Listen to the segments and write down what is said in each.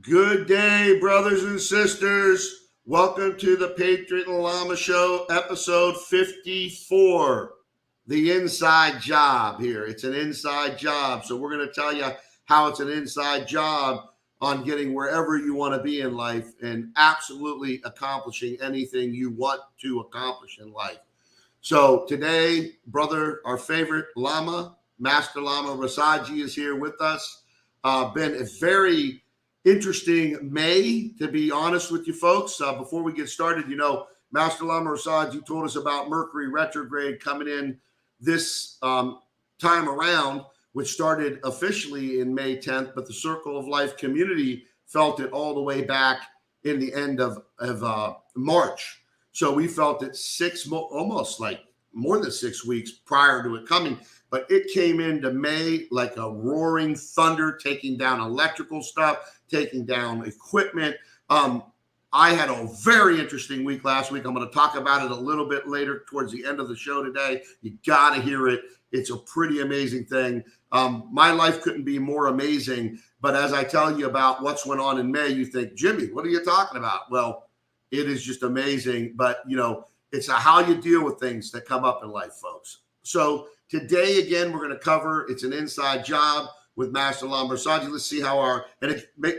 Good day, brothers and sisters. Welcome to the Patriot and Lama Show, episode 54. The inside job here. It's an inside job. So we're going to tell you how it's an inside job on getting wherever you want to be in life and absolutely accomplishing anything you want to accomplish in life. So today, brother, our favorite Lama, Master Lama Rasaji is here with us. Been a very interesting May, to be honest with you folks. Before we get started, Master Lama Rasaji told us about Mercury retrograde coming in this time around, which started officially in May 10th, but the Circle of Life community felt it all the way back in the end of March. So we felt it almost like more than 6 weeks prior to it coming. But it came into May like a roaring thunder, taking down electrical stuff, taking down equipment. I had a very interesting week last week. I'm going to talk about it a little bit later towards the end of the show today. You got to hear it. It's a pretty amazing thing. My life couldn't be more amazing. But as I tell you about what's went on in May, you think, Jimmie, what are you talking about? Well, it is just amazing. But, it's how you deal with things that come up in life, folks. So today, again, we're going to cover It's an Inside Job with Master Lama Rasaji. Let's see how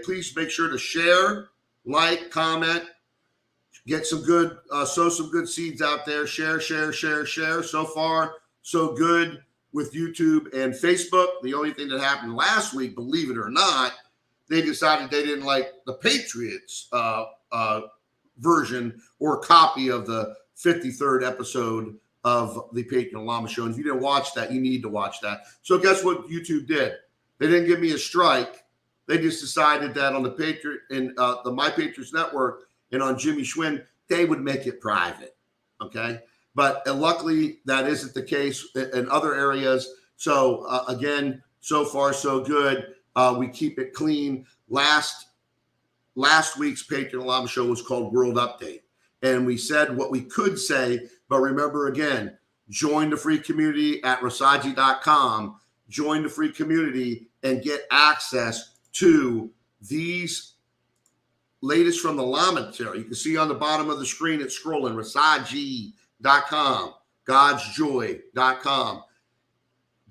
please make sure to share, like, comment, get some good, sow some good seeds out there. Share. So far, so good with YouTube and Facebook. The only thing that happened last week, believe it or not, they decided they didn't like the Patriots version or copy of the 53rd episode of the Patriot and Lama Show. And if you didn't watch that, you need to watch that. So guess what YouTube did? They didn't give me a strike. They just decided that on the Patriot and the My Patriots Network and on Jimmie Schwinn, they would make it private. Okay. But luckily that isn't the case in other areas. So again, so far so good. We keep it clean. Last week's Patriot and Lama Show was called World Update. And we said what we could say, but remember again, join the free community at Rasaji.com. Join the free community and get access to these latest from the Lama material. You can see on the bottom of the screen, it's scrolling, Rasaji.com, God'sJoy.com.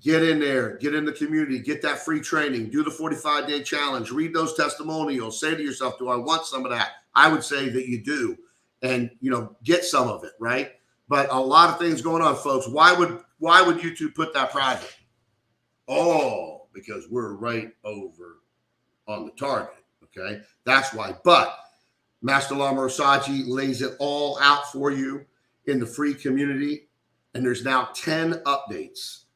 Get in there, get in the community, get that free training, do the 45-day challenge, read those testimonials, say to yourself, do I want some of that? I would say that you do. And, get some of it, right? But a lot of things going on, folks. Why would YouTube put that private? Oh, because we're right over on the target, okay? That's why. But Master Lama Rasaji lays it all out for you in the free community. And there's now 10 updates.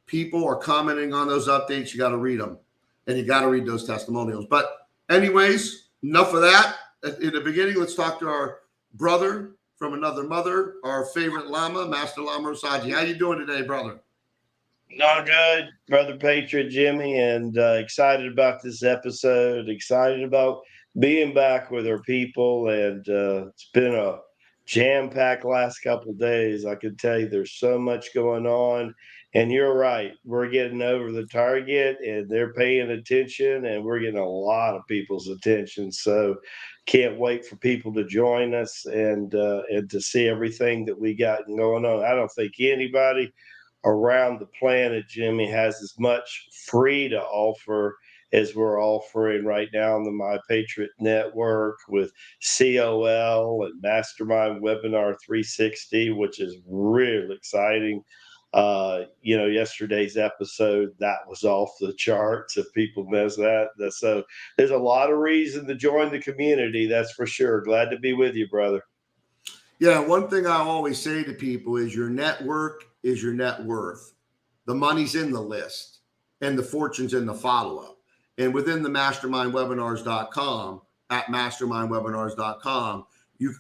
People are commenting on those updates. You got to read them. And you got to read those testimonials. But anyways, enough of that. In the beginning, let's talk to our brother from another mother, our favorite Lama, Master Lama Rasaji. How you doing today, brother? Not good, Brother Patriot, Jimmie, and excited about this episode, excited about being back with our people, and it's been a jam-packed last couple of days. I can tell you there's so much going on, and you're right. We're getting over the target, and they're paying attention, and we're getting a lot of people's attention, so can't wait for people to join us and to see everything that we got going on. I don't think anybody around the planet, Jimmie, has as much free to offer as we're offering right now on the My Patriot Network with COL and Mastermind Webinar 360, which is really exciting. Yesterday's episode, that was off the charts if people miss that. So there's a lot of reason to join the community, that's for sure. Glad to be with you, brother. Yeah, one thing I always say to people is your network is your net worth. The money's in the list and the fortune's in the follow-up. And within the mastermindwebinars.com, at mastermindwebinars.com,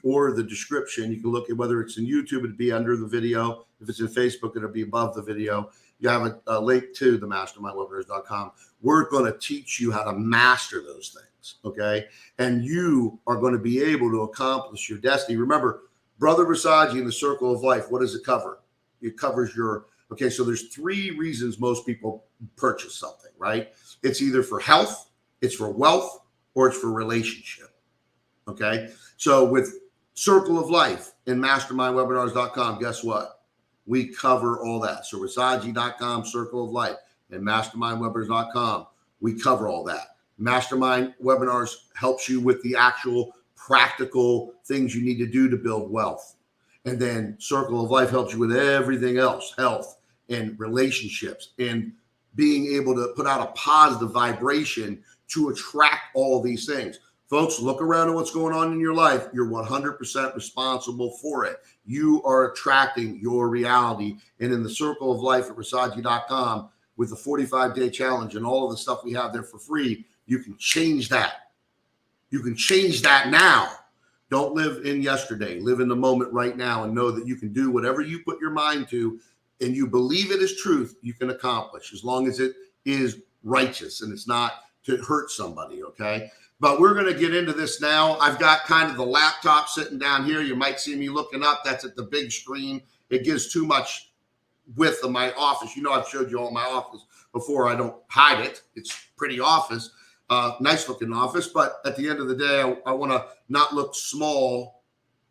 or the description, you can look at whether it's in YouTube, it'd be under the video. If it's in Facebook, it'll be above the video. You have a link to the mastermindwebinars.com. We're going to teach you how to master those things, okay? And you are going to be able to accomplish your destiny. Remember, Brother Rasaji in the Circle of Life, what does it cover? It covers okay, so there's 3 reasons most people purchase something, right? It's either for health, it's for wealth, or it's for relationship. Okay. So with Circle of Life and mastermindwebinars.com, guess what? We cover all that. So Rasaji.com, Circle of Life, and mastermindwebinars.com, we cover all that. Mastermind Webinars helps you with the actual practical things you need to do to build wealth. And then Circle of Life helps you with everything else, health and relationships and being able to put out a positive vibration to attract all these things. Folks, look around at what's going on in your life. You're 100% responsible for it. You are attracting your reality. And in the Circle of Life at Rasaji.com, with the 45-day challenge and all of the stuff we have there for free, you can change that. You can change that now. Don't live in yesterday. Live in the moment right now and know that you can do whatever you put your mind to and you believe it is truth, you can accomplish as long as it is righteous and it's not to hurt somebody, okay? But we're going to get into this now. I've got kind of the laptop sitting down here. You might see me looking up. That's at the big screen. It gives too much width of my office. You know, I've showed you all my office before. I don't hide it. It's pretty office, nice looking office. But at the end of the day, I want to not look small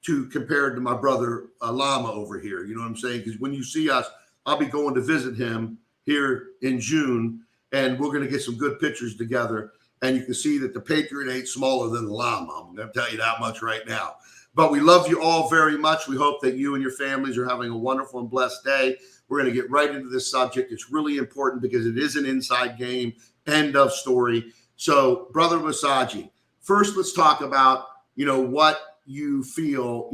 compared to my brother Lama over here. You know what I'm saying? Because when you see us, I'll be going to visit him here in June, and we're going to get some good pictures together. And you can see that the Patriot ain't smaller than the Lama. I'm going to tell you that much right now. But we love you all very much. We hope that you and your families are having a wonderful and blessed day. We're going to get right into this subject. It's really important because it is an inside game. End of story. So, Brother Rasaji, first let's talk about, what you feel,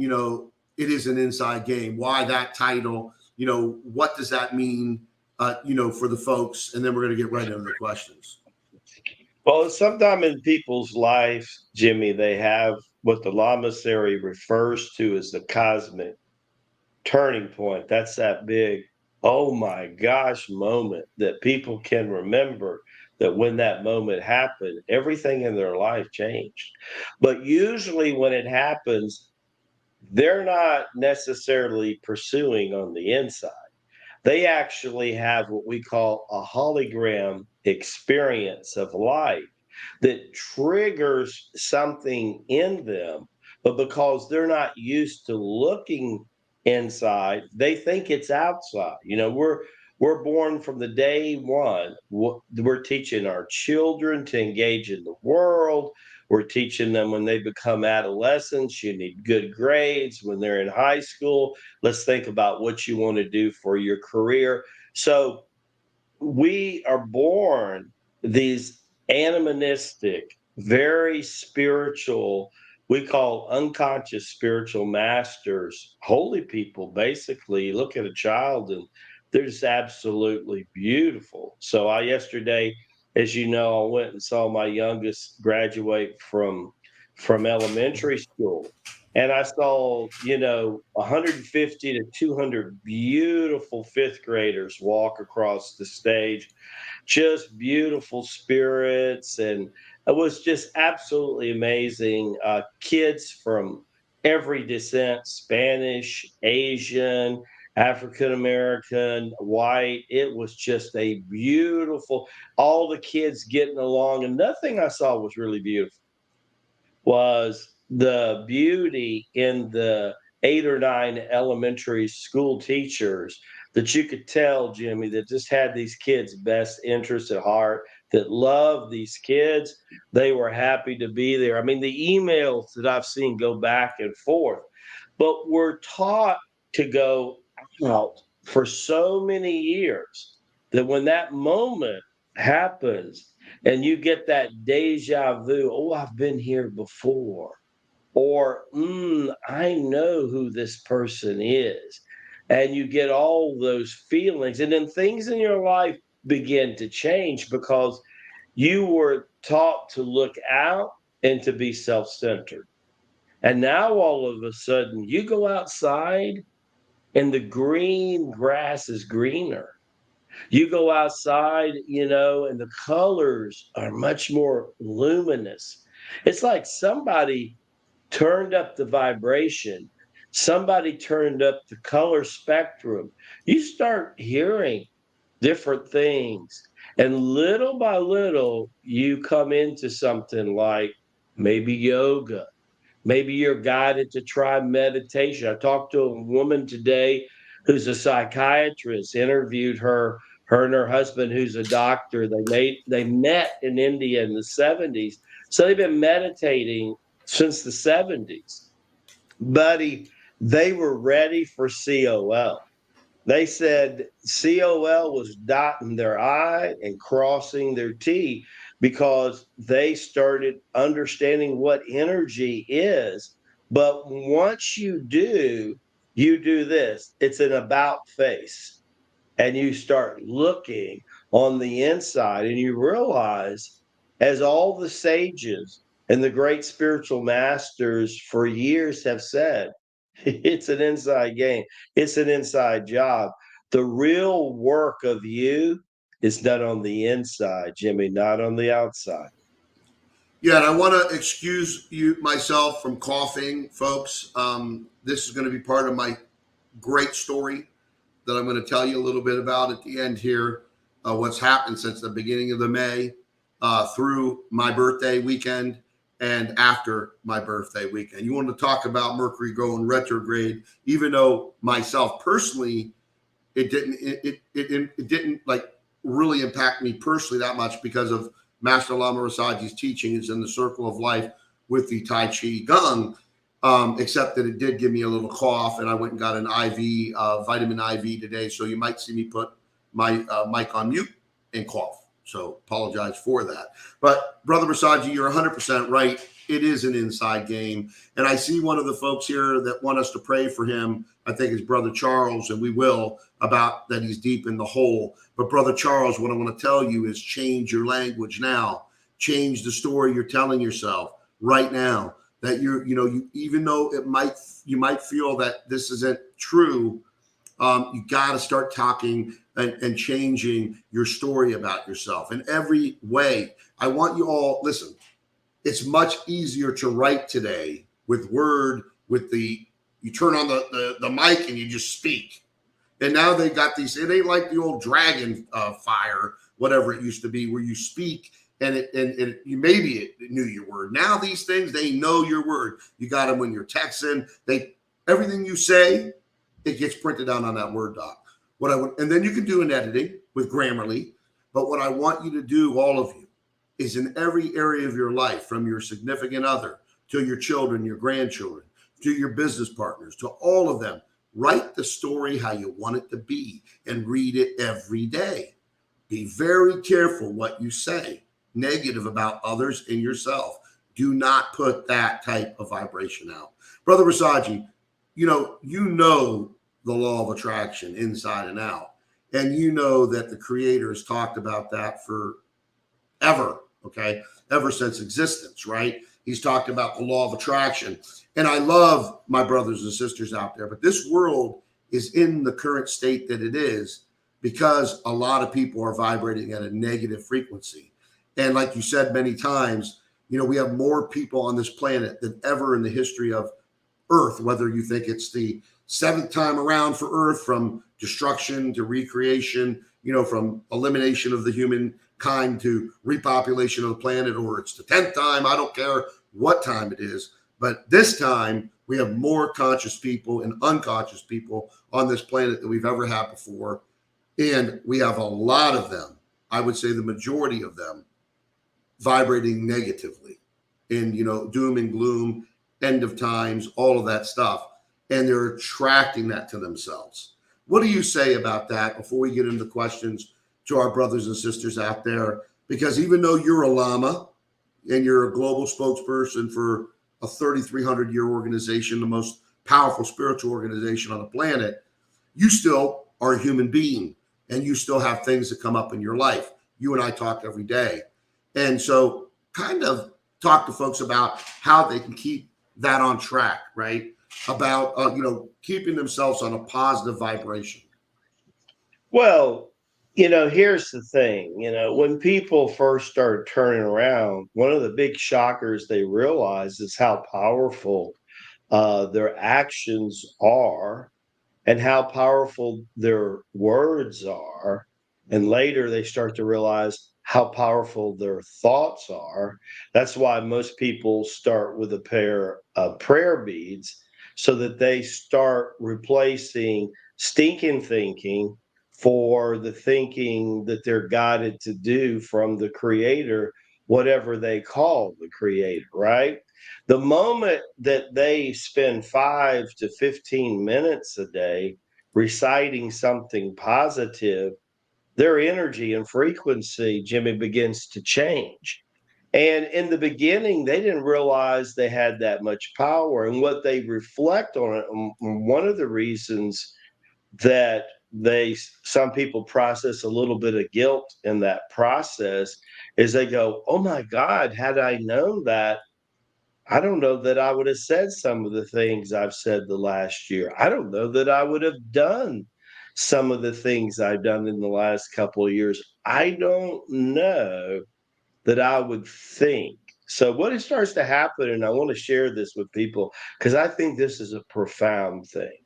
it is an inside game. Why that title? What does that mean, for the folks? And then we're going to get right into the questions. Well, sometime in people's life, Jimmie, they have what the Lama theory refers to as the cosmic turning point. That's that big, oh my gosh, moment that people can remember, that when that moment happened, everything in their life changed. But usually when it happens, they're not necessarily pursuing on the inside. They actually have what we call a hologram experience of life that triggers something in them. But because they're not used to looking inside, they think it's outside. We're born from the day one. We're teaching our children to engage in the world. We're teaching them when they become adolescents, you need good grades. When they're in high school, let's think about what you want to do for your career. So we are born these animistic, very spiritual, we call unconscious spiritual masters, holy people, basically. Look at a child and they're just absolutely beautiful. So yesterday, as you know, I went and saw my youngest graduate from elementary school. And I saw, 150 to 200 beautiful fifth graders walk across the stage, just beautiful spirits. And it was just absolutely amazing. Kids from every descent, Spanish, Asian, African American, white. It was just a beautiful, all the kids getting along. And nothing I saw was really beautiful. Was the beauty in the 8 or 9 elementary school teachers that you could tell, Jimmie, that just had these kids' best interests at heart, that loved these kids. They were happy to be there. I mean, the emails that I've seen go back and forth, but we're taught to go out for so many years that when that moment happens, and you get that deja vu, oh, I've been here before, or I know who this person is. And you get all those feelings. And then things in your life begin to change because you were taught to look out and to be self-centered. And now all of a sudden you go outside and the green grass is greener. You go outside, and the colors are much more luminous. It's like somebody turned up the vibration, somebody turned up the color spectrum. You start hearing different things. And little by little, you come into something like maybe yoga. Maybe you're guided to try meditation. I talked to a woman today who's a psychiatrist, interviewed her and her husband, who's a doctor. They met in India in the 70s. So they've been meditating since the 70s. Buddy, they were ready for COL. They said COL was dotting their I and crossing their T because they started understanding what energy is. But once you do this. It's an about face. And you start looking on the inside and you realize, as all the sages and the great spiritual masters for years have said, it's an inside game. It's an inside job. The real work of you is done on the inside, Jimmie, not on the outside. Yeah, and I want to excuse myself from coughing, folks. This is going to be part of my great story that I'm going to tell you a little bit about at the end here. What's happened since the beginning of the May through my birthday weekend and after my birthday weekend. You want to talk about Mercury going retrograde, even though myself personally, it didn't like really impact me personally that much because of Master Lama Rasaji's teachings in the circle of life with the Tai Chi Gong, except that it did give me a little cough, and I went and got an IV, vitamin IV today. So you might see me put my mic on mute and cough. So apologize for that. But Brother Rasaji, you're 100% right. It is an inside game. And I see one of the folks here that want us to pray for him. I think it's Brother Charles, and we will, about that he's deep in the hole. But Brother Charles, what I want to tell you is change your language now. Change the story you're telling yourself right now. That you even though you might feel that this isn't true, you got to start talking and changing your story about yourself in every way. I want you all, listen, it's much easier to write today with Word, you turn on the mic and you just speak. And now they got these, it ain't like the old dragon fire, whatever it used to be, where you speak and you maybe it knew your word. Now these things, they know your word. You got them when you're texting. Everything you say, it gets printed out on that Word doc. And then you can do an editing with Grammarly. But what I want you to do, all of you, is in every area of your life, from your significant other to your children, your grandchildren, to your business partners, to all of them, write the story how you want it to be and read it every day. Be very careful what you say negative about others and yourself. Do not put that type of vibration out. Brother Rasaji, you know the law of attraction inside and out. And you know that the Creator has talked about that forever, okay? Ever since existence, right? He's talked about the law of attraction. And I love my brothers and sisters out there, but this world is in the current state that it is because a lot of people are vibrating at a negative frequency. And like you said many times, we have more people on this planet than ever in the history of Earth, whether you think it's the 7th time around for Earth, from destruction to recreation, from elimination of the humankind to repopulation of the planet, or it's the 10th time. I don't care what time it is. But this time, we have more conscious people and unconscious people on this planet than we've ever had before. And we have a lot of them, I would say the majority of them, vibrating negatively in, doom and gloom, end of times, all of that stuff. And they're attracting that to themselves. What do you say about that before we get into questions to our brothers and sisters out there? Because even though you're a Lama and you're a global spokesperson for a 3,300-year organization, the most powerful spiritual organization on the planet, you still are a human being and you still have things that come up in your life. You and I talk every day. And so kind of talk to folks about how they can keep that on track, right? About, keeping themselves on a positive vibration. Well, here's the thing. When people first start turning around, one of the big shockers they realize is how powerful their actions are and how powerful their words are. And later they start to realize how powerful their thoughts are. That's why most people start with a pair of prayer beads so that they start replacing stinking thinking for the thinking that they're guided to do from the creator, whatever they call the creator, right? The moment that they spend 5 to 15 minutes a day reciting something positive, their energy and frequency, Jimmie, begins to change. And in the beginning, they didn't realize they had that much power. And what they reflect on it, one of the reasons that some people process a little bit of guilt in that process is they go, oh my God, had I known that, I don't know that I would have said some of the things I've said the last year. I don't know that I would have done some of the things I've done in the last couple of years. I don't know that I would think. So, what it starts to happen, and I want to share this with people because I think this is a profound thing.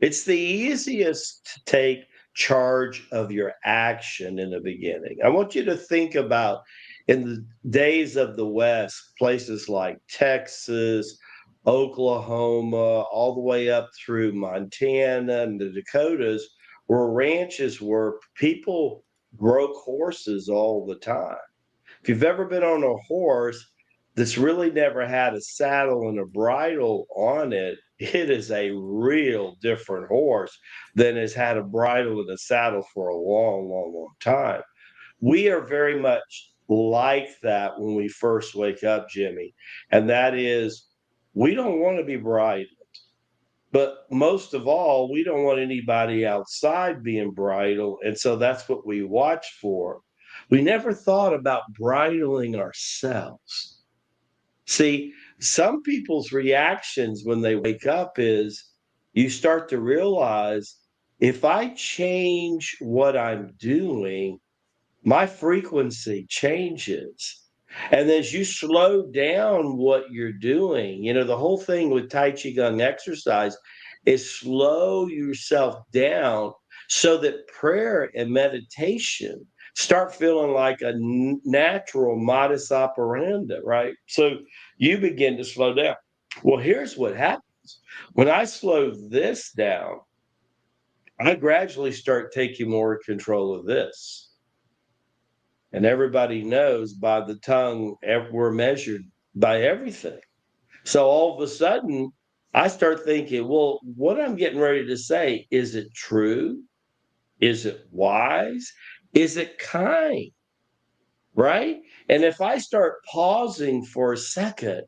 It's the easiest to take charge of your action in the beginning. I want you to think about in the days of the West, places like Texas, Oklahoma, all the way up through Montana and the Dakotas, where ranches where people broke horses all the time. If you've ever been on a horse that's really never had a saddle and a bridle on it, it is a real different horse than has had a bridle and a saddle for a long, long, long time. We are very much like that when we first wake up, Jimmie. And that is, we don't want to be bridled. But most of all, we don't want anybody outside being bridled. And so that's what we watch for. We never thought about bridling ourselves. See, some people's reactions when they wake up is you start to realize if I change what I'm doing, my frequency changes. And as you slow down what you're doing, the whole thing with Tai Chi Gong exercise is slow yourself down so that prayer and meditation start feeling like a natural modus operandi, right? So you begin to slow down. Well, here's what happens. When I slow this down, I gradually start taking more control of this. And everybody knows by the tongue, we're measured by everything. So all of a sudden, I start thinking, well, what I'm getting ready to say, is it true? Is it wise? Is it kind? Right? And if I start pausing for a second,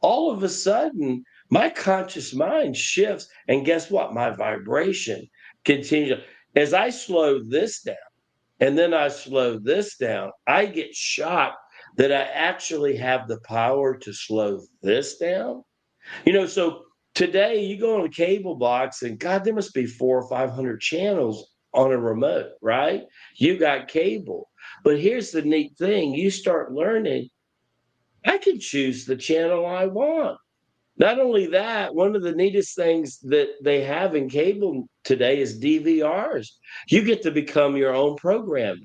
all of a sudden, my conscious mind shifts. And guess what? My vibration continues. As I slow this down, and then I slow this down, I get shocked that I actually have the power to slow this down. So today you go on a cable box and God, there must be 400 or 500 channels on a remote, right? You got cable. But here's the neat thing. You start learning, I can choose the channel I want. Not only that, one of the neatest things that they have in cable today is DVRs. You get to become your own programmer.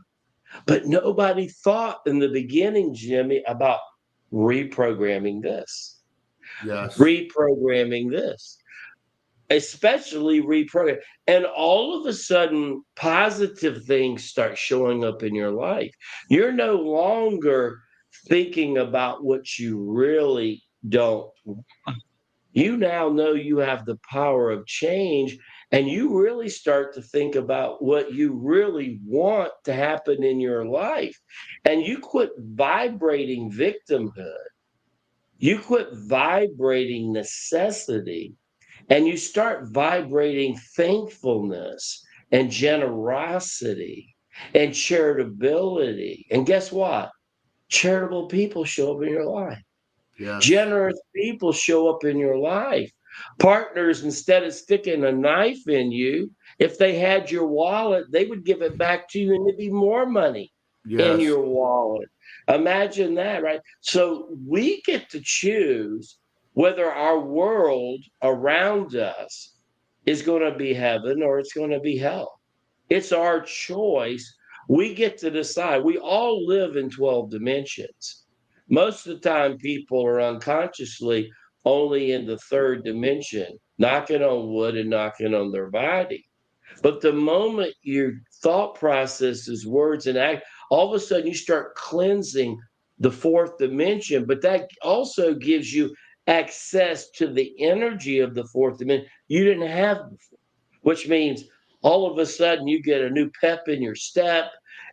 But nobody thought in the beginning, Jimmie, about reprogramming this, Yes. reprogramming this, especially reprogram. And all of a sudden, positive things start showing up in your life. You're no longer thinking about what you really don't. You now know you have the power of change, and you really start to think about what you really want to happen in your life. And you quit vibrating victimhood, you quit vibrating necessity, and you start vibrating thankfulness and generosity and charitability. And guess what? Charitable people show up in your life. Yes. Generous people show up in your life. Partners, instead of sticking a knife in you, if they had your wallet, they would give it back to you and there'd be more money in Yes. your wallet. Imagine that, right? So we get to choose whether our world around us is going to be heaven or it's going to be hell. It's our choice We get to decide. We all live in 12 dimensions. Most of the time, people are unconsciously only in the third dimension, knocking on wood and knocking on their body. But the moment your thought processes, words, and act, all of a sudden you start cleansing the fourth dimension. But that also gives you access to the energy of the fourth dimension you didn't have before, which means all of a sudden you get a new pep in your step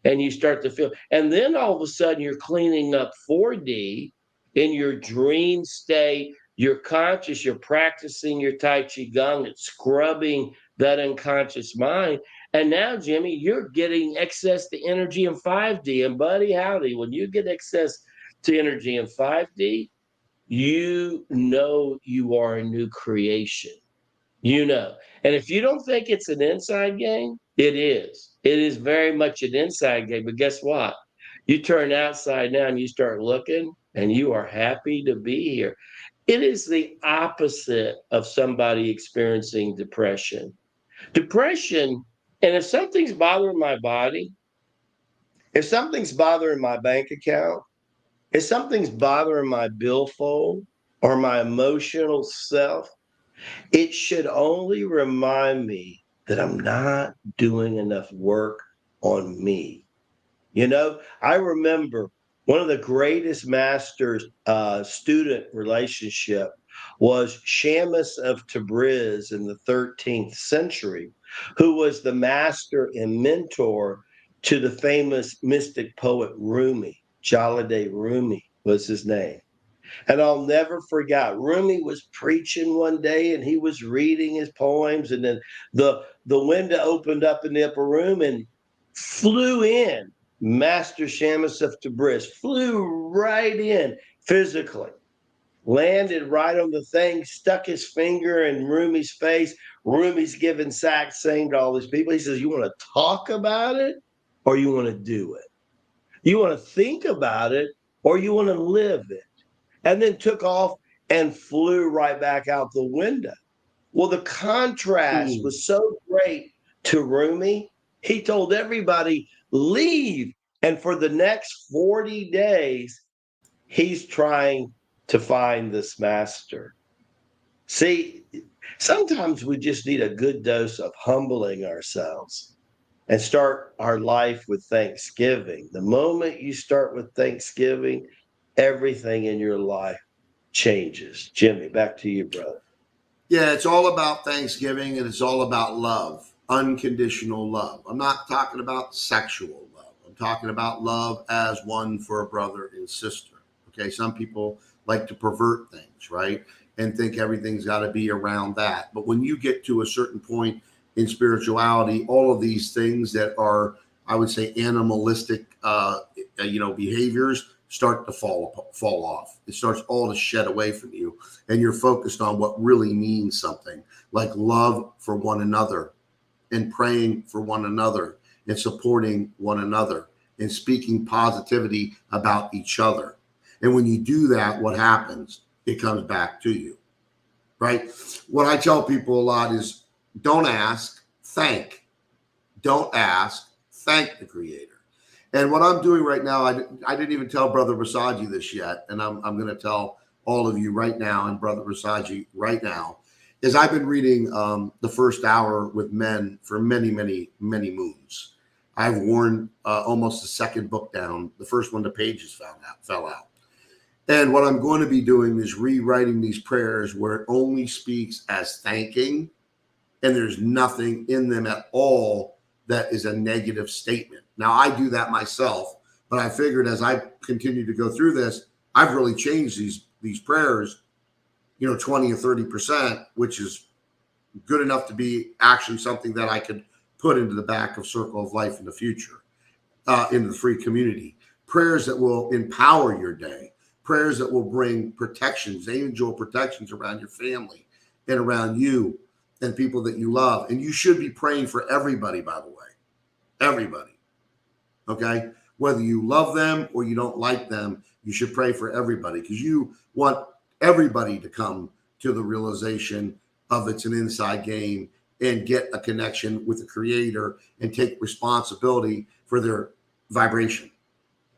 and you start to feel, and then all of a sudden you're cleaning up 4D in your dream state. You're conscious, you're practicing your Tai Chi Gong, it's scrubbing that unconscious mind. And now, Jimmie, you're getting access to energy in 5D. And buddy, howdy, when you get access to energy in 5D, you know you are a new creation. You know. And if you don't think it's an inside game, it is. It is very much an inside game. But guess what? You turn outside now and you start looking, and you are happy to be here. It is the opposite of somebody experiencing depression. Depression, and if something's bothering my body, if something's bothering my bank account, if something's bothering my billfold or my emotional self, it should only remind me that I'm not doing enough work on me. You know, I remember one of the greatest master student relationship was Shamus of Tabriz in the 13th century, who was the master and mentor to the famous mystic poet Rumi. Jalaladdin Rumi was his name. And I'll never forget, Rumi was preaching one day and he was reading his poems, and then the window opened up in the upper room and flew in. Master Shamus of Tabriz flew right in physically, landed right on the thing, stuck his finger in Rumi's face. Rumi's giving satsang to all these people. He says, you want to talk about it or you want to do it? You want to think about it or you want to live it? And then took off and flew right back out the window. Well, the contrast was so great to Rumi. He told everybody, leave. And for the next 40 days, he's trying to find this master. See, sometimes we just need a good dose of humbling ourselves and start our life with thanksgiving. The moment you start with thanksgiving, everything in your life changes. Jimmie, back to you, brother. Yeah, it's all about Thanksgiving and it's all about love, unconditional love. I'm not talking about sexual love. I'm talking about love as one for a brother and sister. Okay, some people like to pervert things, right? And think everything's got to be around that. But when you get to a certain point in spirituality, all of these things that are, I would say, animalistic, behaviors start to fall off. It starts all to shed away from you, and you're focused on what really means something, like love for one another and praying for one another and supporting one another and speaking positivity about each other. And when you do that, what happens? It comes back to you, right? What I tell people a lot is don't ask, thank. Don't ask, thank the Creator. And what I'm doing right now, I didn't even tell Brother Rasaji this yet, and I'm going to tell all of you right now, and Brother Rasaji right now, is I've been reading the first hour with men for many, many, many moons. I've worn almost the second book down. The first one, the pages fell out. And what I'm going to be doing is rewriting these prayers where it only speaks as thanking, and there's nothing in them at all that is a negative statement. Now, I do that myself, but I figured as I continue to go through this, I've really changed these prayers, 20 or 30%, which is good enough to be actually something that I could put into the back of Circle of Life in the future, into the free community. Prayers that will empower your day, prayers that will bring protections, angel protections around your family and around you and people that you love. And you should be praying for everybody, by the way. Everybody. Okay? Whether you love them or you don't like them, you should pray for everybody because you want everybody to come to the realization of it's an inside game and get a connection with the Creator and take responsibility for their vibration,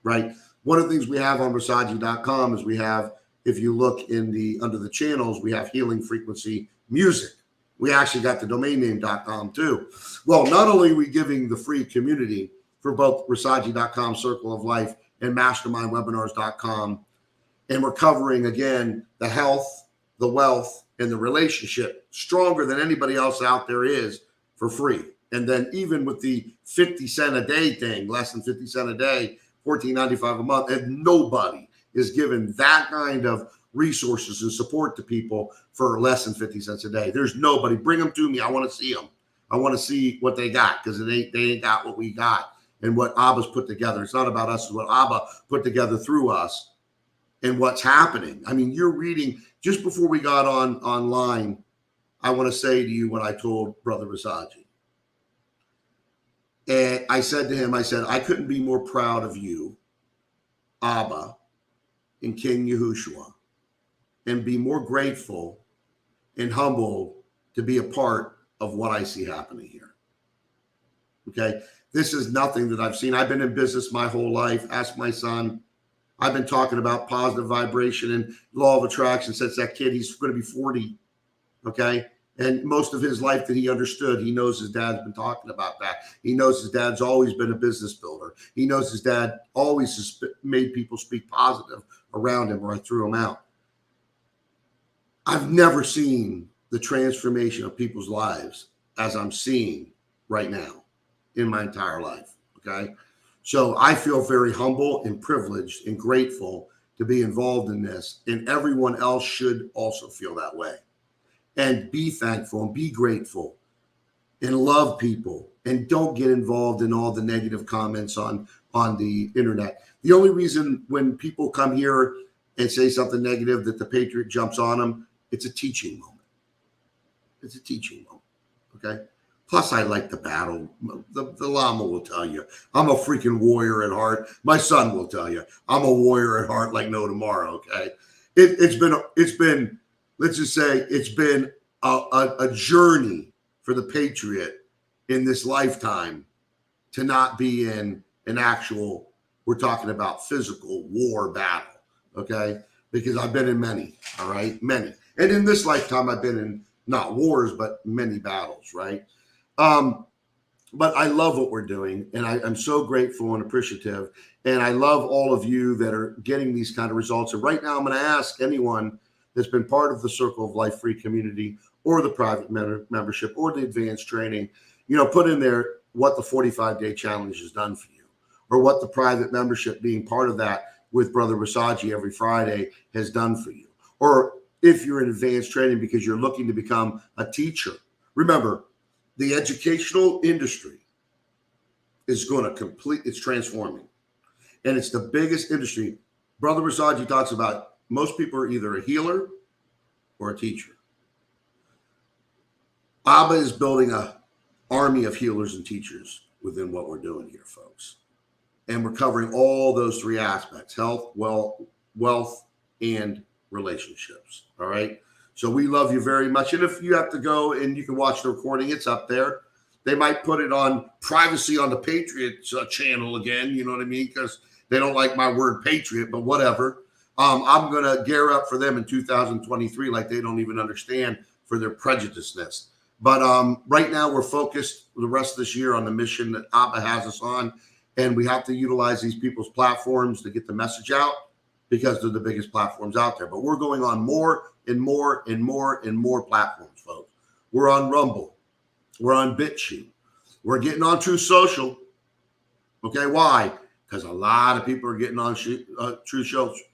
right? One of the things we have on Rasaji.com is we have, if you look in the under the channels, we have healing frequency music. We actually got the domain name.com too. Well, not only are we giving the free community for both Rasaji.com, Circle of Life, and MastermindWebinars.com, and we're covering, again, the health, the wealth, and the relationship stronger than anybody else out there is for free. And then even with the 50 cent a day thing, less than 50 cent a day, $14.95 a month, and nobody is given that kind of resources and support to people for less than 50 cents a day. There's nobody. Bring them to me. I want to see them. I want to see what they got, because they ain't got what we got and what Abba's put together. It's not about us. It's what Abba put together through us and what's happening. I mean, you're reading just before we got online. I want to say to you what I told Brother Rasaji. And I said to him, I said, I couldn't be more proud of you, Abba, and King Yahushua, and be more grateful and humbled to be a part of what I see happening here. Okay. This is nothing that I've seen. I've been in business my whole life. Ask my son. I've been talking about positive vibration and law of attraction since that kid. He's going to be 40. Okay. And most of his life that he understood, he knows his dad's been talking about that. He knows his dad's always been a business builder. He knows his dad always has made people speak positive around him, or I threw him out. I've never seen the transformation of people's lives as I'm seeing right now in my entire life. Okay. So I feel very humble and privileged and grateful to be involved in this. And everyone else should also feel that way. And be thankful and be grateful and love people, and don't get involved in all the negative comments on the internet. The only reason when people come here and say something negative that the Patriot jumps on them, it's a teaching moment. It's a teaching moment. Okay. Plus, I like the battle. The Lama will tell you, I'm a freaking warrior at heart. My son will tell you, I'm a warrior at heart like no tomorrow. Okay. It's been, let's just say, it's been a journey for the Patriot in this lifetime to not be in an actual, we're talking about physical war battle. Okay. Because I've been in many. All right. Many. And in this lifetime, I've been in not wars, but many battles. Right. But I love what we're doing, and I'm so grateful and appreciative. And I love all of you that are getting these kind of results. And right now, I'm going to ask anyone that's been part of the Circle of Life free community, or the private membership, or the advanced training, put in there what the 45-day challenge has done for you, or what the private membership, being part of that with Brother Rasaji every Friday, has done for you. Or if you're in advanced training because you're looking to become a teacher. Remember, the educational industry is going to it's transforming. And it's the biggest industry. Brother Rasaji talks about most people are either a healer or a teacher. Abba is building an army of healers and teachers within what we're doing here, folks. And we're covering all those three aspects: health, wealth, and relationships. All right. So we love you very much. And if you have to go and you can watch the recording, it's up there. They might put it on privacy on the Patriots channel again. You know what I mean? Because they don't like my word Patriot, but whatever. I'm going to gear up for them in 2023 like they don't even understand for their prejudiceness. But right now we're focused the rest of this year on the mission that Abba has us on. And we have to utilize these people's platforms to get the message out, because they're the biggest platforms out there. But we're going on more and more and more and more platforms, folks. We're on Rumble. We're on BitChute. We're getting on True Social. Okay, why? Because a lot of people are getting on True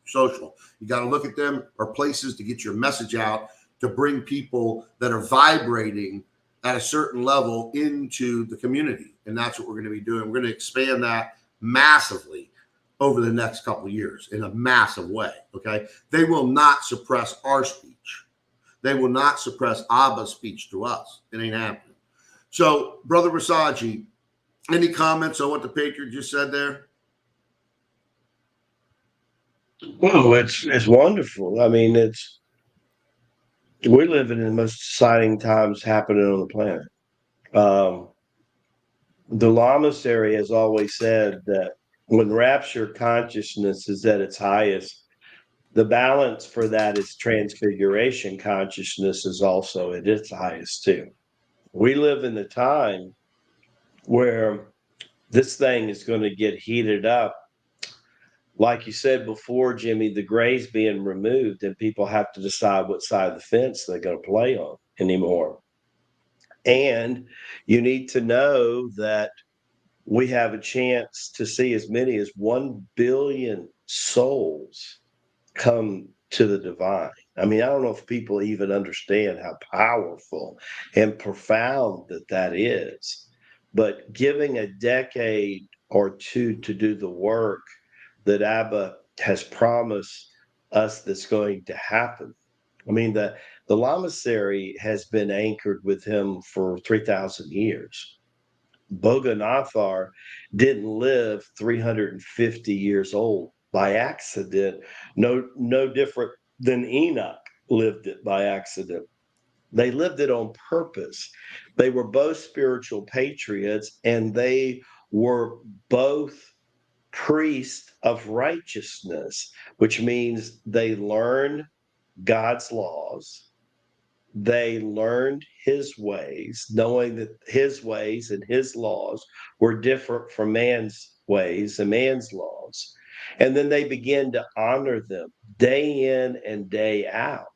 Social. You got to look at them or places to get your message out, to bring people that are vibrating at a certain level into the community. And that's what we're going to be doing. We're going to expand that massively over the next couple of years in a massive way. Okay. They will not suppress our speech. They will not suppress Abba's speech to us. It ain't happening. So, Brother Rasaji, any comments on what the Patriot just said there? Well, it's wonderful. I mean, we're living in the most exciting times happening on the planet. The Lamasery has always said that when rapture consciousness is at its highest, the balance for that is transfiguration consciousness is also at its highest too. We live in the time where this thing is going to get heated up. Like you said before, Jimmie, the gray's being removed and people have to decide what side of the fence they're going to play on anymore. And you need to know that we have a chance to see as many as 1 billion souls come to the divine. I mean, I don't know if people even understand how powerful and profound that is, but giving a decade or two to do the work that Abba has promised us that's going to happen. I mean, the Lamasery has been anchored with him for 3,000 years. Boganathar didn't live 350 years old by accident, no different than Enoch lived it by accident. They lived it on purpose. They were both spiritual patriots, and they were both priests of righteousness, which means they learned God's laws. They learned his ways, knowing that his ways and his laws were different from man's ways and man's laws. And then they began to honor them day in and day out.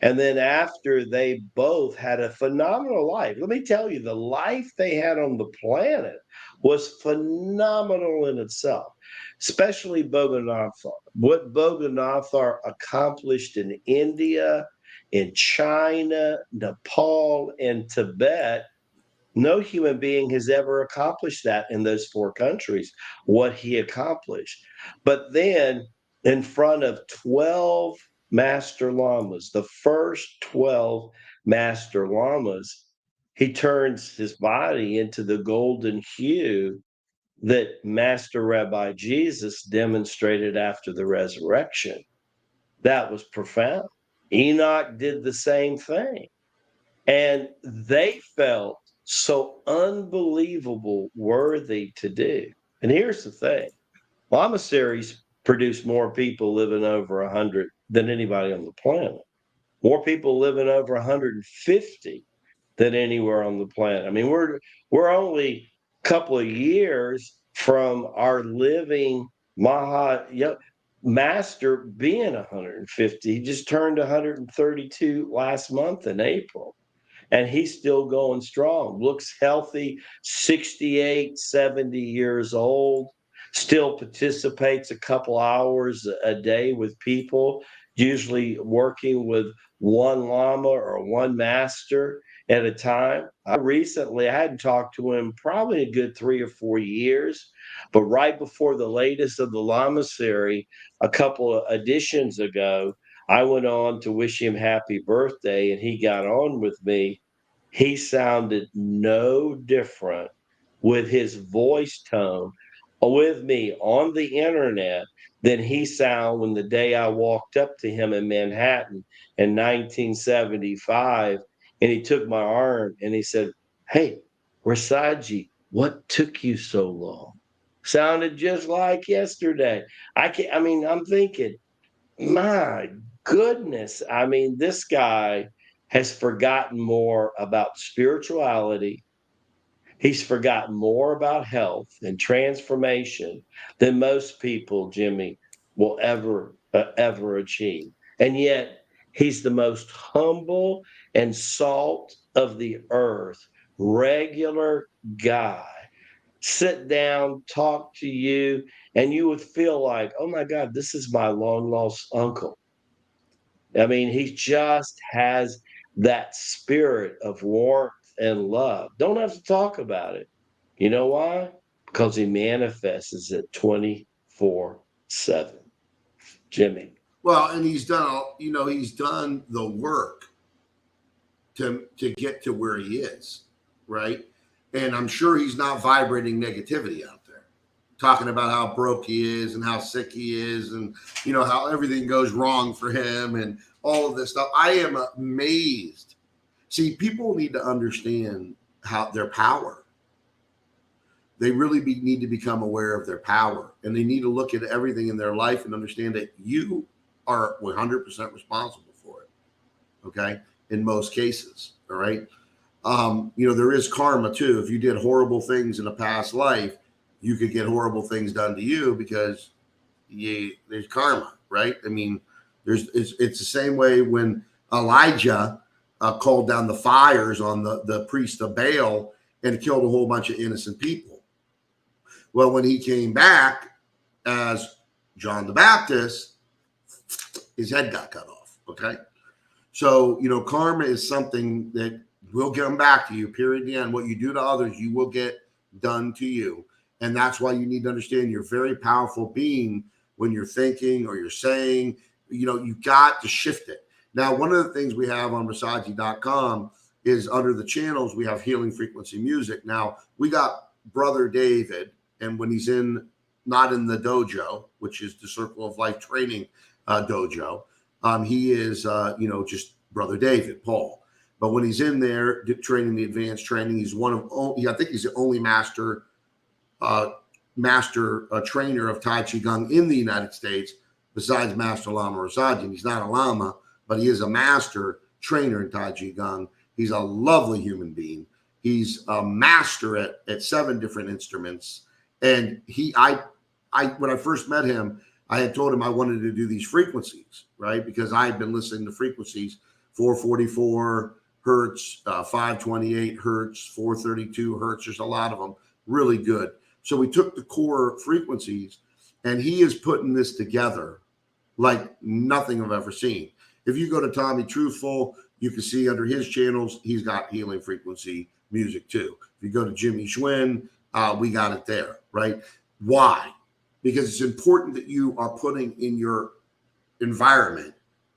And then after they both had a phenomenal life, let me tell you, the life they had on the planet was phenomenal in itself, especially Boganathar. What Boganathar accomplished in India, in China, Nepal, and Tibet, no human being has ever accomplished that in those four countries, what he accomplished. But then in front of 12 master lamas, the first 12 master lamas, he turns his body into the golden hue that Master Rabbi Jesus demonstrated after the resurrection. That was profound. Enoch did the same thing. And they felt so unbelievable worthy to do. And here's the thing. Lamaseries produced more people living over 100 than anybody on the planet. More people living over 150 than anywhere on the planet. I mean, we're only a couple of years from our living master being 150. He just turned 132 last month in April. And he's still going strong, looks healthy, 68, 70 years old, still participates a couple hours a day with people, usually working with one lama or one master at a time. I hadn't talked to him probably a good 3 or 4 years, but right before the latest of the Lamasery, a couple of editions ago, I went on to wish him happy birthday, and he got on with me. He sounded no different with his voice tone with me on the internet than he sounded when the day I walked up to him in Manhattan in 1975, and he took my arm and he said, "Hey, Rasaji, what took you so long?" Sounded just like yesterday. I'm thinking, my goodness. I mean, this guy has forgotten more about spirituality. He's forgotten more about health and transformation than most people, Jimmie, will ever achieve. And yet, he's the most humble and salt of the earth, regular guy. Sit down, talk to you, and you would feel like, oh my God, this is my long lost uncle. I mean, he just has that spirit of warmth and love. Don't have to talk about it. You know why? Because he manifests it 24/7. Jimmie. Well, and he's done the work to get to where he is, right? And I'm sure he's not vibrating negativity out there, talking about how broke he is and how sick he is, and how everything goes wrong for him and all of this stuff. I am amazed. See, people need to understand how their power. they really need to become aware of their power, and they need to look at everything in their life and understand that you are 100% responsible for it. Okay. In most cases. All right. There is karma too. If you did horrible things in a past life, you could get horrible things done to you because there's karma, right? I mean, it's the same way when Elijah called down the fires on the priest of Baal and killed a whole bunch of innocent people. Well, when he came back as John the Baptist, his head got cut off. Okay. So, karma is something that will come back to you, period. The end. What you do to others, you will get done to you. And that's why you need to understand you're a very powerful being when you're thinking or you're saying, you got to shift it. Now, one of the things we have on Rasaji.com is under the channels, we have healing frequency music. Now, we got Brother David, and when he's not in the dojo, which is the Circle of Life training dojo, he is, just Brother David, Paul. But when he's in there training the advanced training, he's I think he's the only master trainer of Tai Chi Gong in the United States, besides Master Lama Rasaji. And he's not a Lama, but he is a master trainer in Tai Chi Gong. He's a lovely human being. He's a master at 7 different instruments. And when I first met him, I had told him I wanted to do these frequencies, right? Because I had been listening to frequencies, 444 hertz, 528 hertz, 432 hertz. There's a lot of them, really good. So we took the core frequencies, and he is putting this together like nothing I've ever seen. If you go to Tommy Truthful, you can see under his channels, he's got healing frequency music too. If you go to Jimmie Schwinn, we got it there, right? Why? Because it's important that you are putting in your environment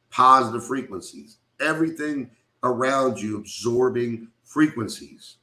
positive frequencies, everything around you absorbing frequencies.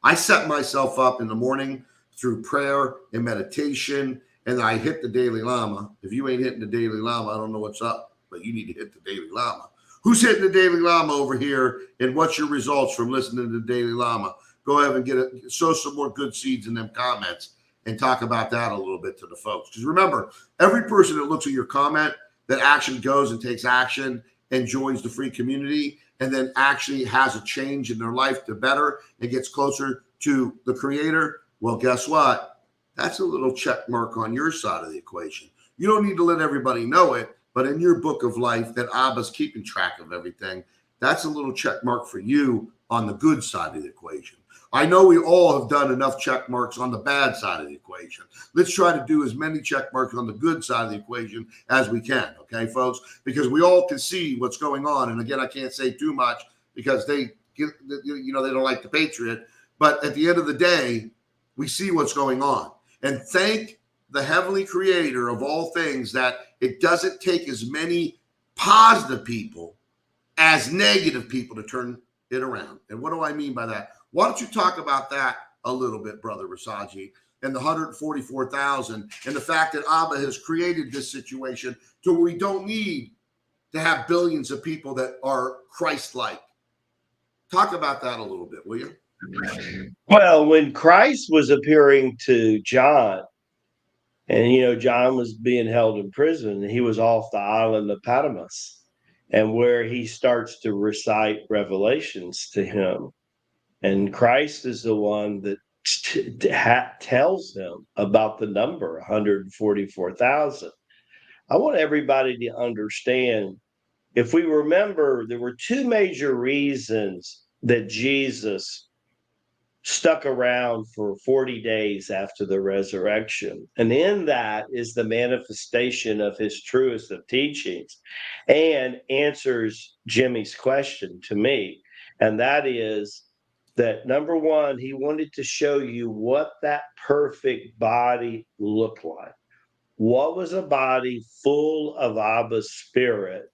I set myself up in the morning through prayer and meditation, and I hit the Daily Lama. If you ain't hitting the Daily Lama, I don't know what's up, but you need to hit the Daily Lama. Who's hitting the Daily Lama over here, and what's your results from listening to the Daily Lama? Go ahead and sow some more good seeds in them comments and talk about that a little bit to the folks. Because remember, every person that looks at your comment that actually goes and takes action and joins the free community and then actually has a change in their life to better and gets closer to the creator, well, guess what? That's a little check mark on your side of the equation. You don't need to let everybody know it, but in your book of life that Abba's keeping track of everything, that's a little check mark for you on the good side of the equation. I know we all have done enough check marks on the bad side of the equation. Let's try to do as many check marks on the good side of the equation as we can, okay, folks? Because we all can see what's going on. And again, I can't say too much because they don't like the Patriot. But at the end of the day, we see what's going on. And thank the heavenly creator of all things that it doesn't take as many positive people as negative people to turn it around. And what do I mean by that? Why don't you talk about that a little bit, Brother Rasaji, and the 144,000 and the fact that Abba has created this situation to where we don't need to have billions of people that are Christ-like. Talk about that a little bit, will you? Well, when Christ was appearing to John, and John was being held in prison, he was off the island of Patmos, and where he starts to recite revelations to him. And Christ is the one that tells him about the number 144,000. I want everybody to understand, if we remember, there were 2 major reasons that Jesus stuck around for 40 days after the resurrection. And in that is the manifestation of his truest of teachings and answers Jimmie's question to me. And that is that, number one, he wanted to show you what that perfect body looked like. What was a body full of Abba's spirit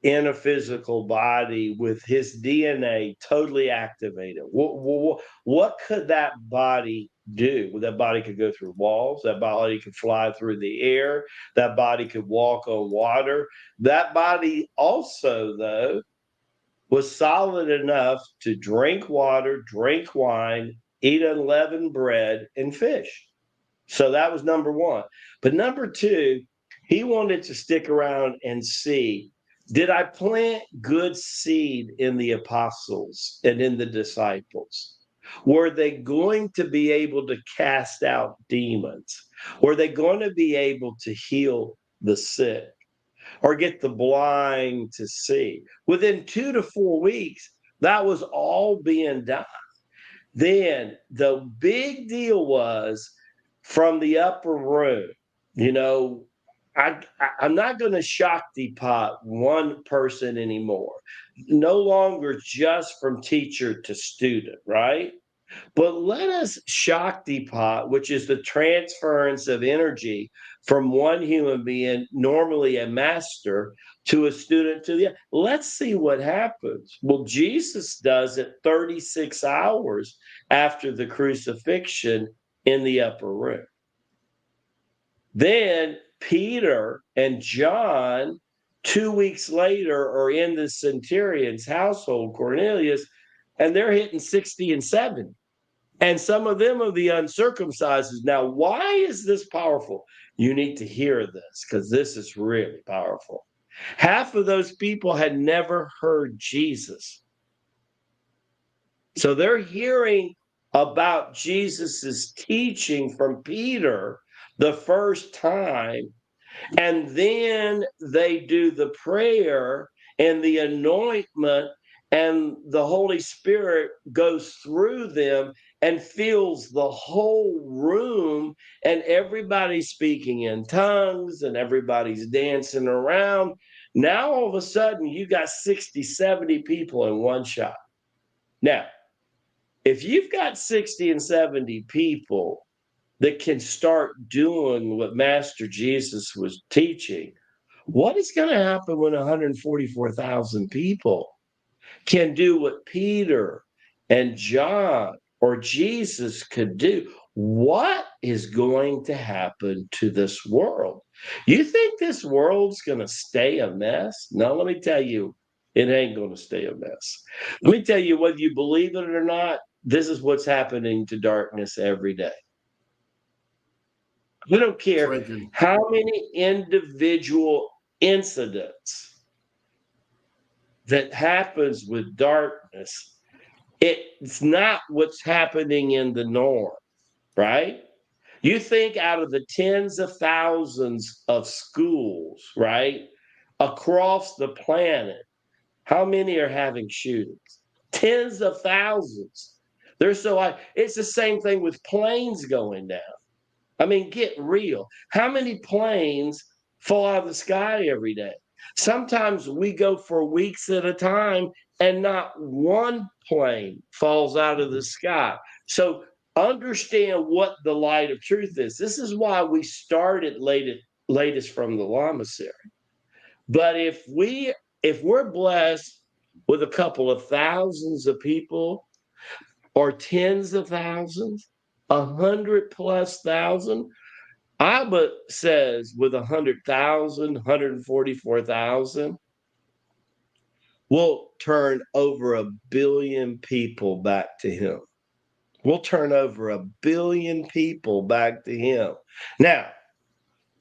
in a physical body with his DNA totally activated? What could that body do? That body could go through walls. That body could fly through the air. That body could walk on water. That body also, though, was solid enough to drink water, drink wine, eat unleavened bread and fish. So that was number one. But number two, he wanted to stick around and see, did I plant good seed in the apostles and in the disciples? Were they going to be able to cast out demons? Were they going to be able to heal the sick or get the blind to see? Within 2 to 4 weeks, that was all being done. Then the big deal was from the upper room. You know, I'm not going to Shakti pot one person anymore. No longer just from teacher to student, right? But let us Shakti pot, which is the transference of energy from one human being, normally a master, to a student to the other. Let's see what happens. Well, Jesus does it 36 hours after the crucifixion in the upper room. Then Peter and John, 2 weeks later, are in the centurion's household, Cornelius, and they're hitting 60 and 70. And some of them are the uncircumcised. Now, why is this powerful? You need to hear this because this is really powerful. Half of those people had never heard Jesus. So they're hearing about Jesus's teaching from Peter the first time. And then they do the prayer and the anointment, and the Holy Spirit goes through them and fills the whole room, and everybody's speaking in tongues and everybody's dancing around. Now, all of a sudden, you got 60, 70 people in one shot. Now, if you've got 60 and 70 people that can start doing what Master Jesus was teaching, what is going to happen when 144,000 people can do what Peter and John or Jesus could do? What is going to happen to this world? You think this world's going to stay a mess? No, let me tell you, it ain't going to stay a mess. Let me tell you, whether you believe it or not, this is what's happening to darkness every day. We don't care how many individual incidents that happens with darkness. It's not what's happening in the norm, right? You think out of the tens of thousands of schools, right, across the planet, how many are having shootings? Tens of thousands. They're so high. It's the same thing with planes going down. I mean, get real. How many planes fall out of the sky every day? Sometimes we go for weeks at a time and not one plane falls out of the sky. So understand what the light of truth is. This is why we started latest from the Lama series. But if we're blessed with a couple of thousands of people or tens of thousands, 100,000+, Abba says with 100,000, 144,000, we'll turn over 1 billion people back to him. We'll turn over 1 billion people back to him. Now,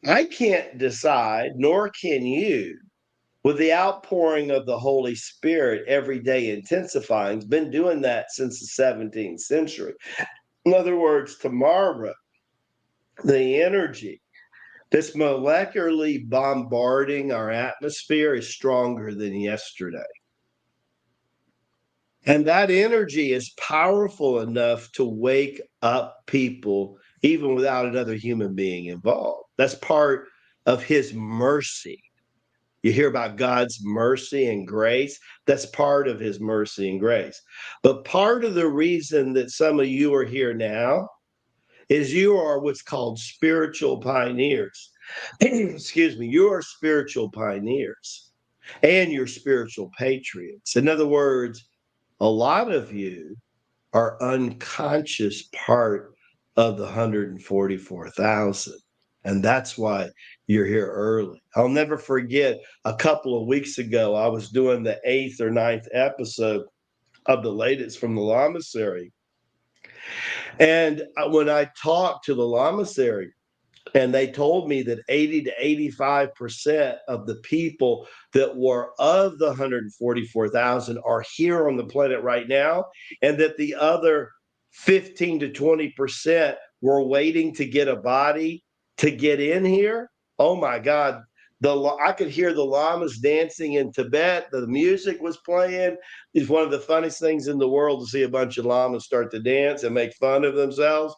I can't decide, nor can you, with the outpouring of the Holy Spirit every day intensifying. It's been doing that since the 17th century. In other words, tomorrow, the energy that's molecularly bombarding our atmosphere is stronger than yesterday. And that energy is powerful enough to wake up people even without another human being involved. That's part of his mercy. You hear about God's mercy and grace. That's part of his mercy and grace. But part of the reason that some of you are here now is you are what's called spiritual pioneers. Excuse me, you are spiritual pioneers and you're spiritual patriots. In other words, a lot of you are unconscious part of the 144,000. And that's why you're here early. I'll never forget, a couple of weeks ago, I was doing the 8th or 9th episode of the latest from the Lama series. And when I talked to the Lamasery, and they told me that 80 to 85% of the people that were of the 144,000 are here on the planet right now, and that the other 15 to 20% were waiting to get a body to get in here. Oh my God. I could hear the llamas dancing in Tibet. The music was playing. It's one of the funniest things in the world to see a bunch of llamas start to dance and make fun of themselves.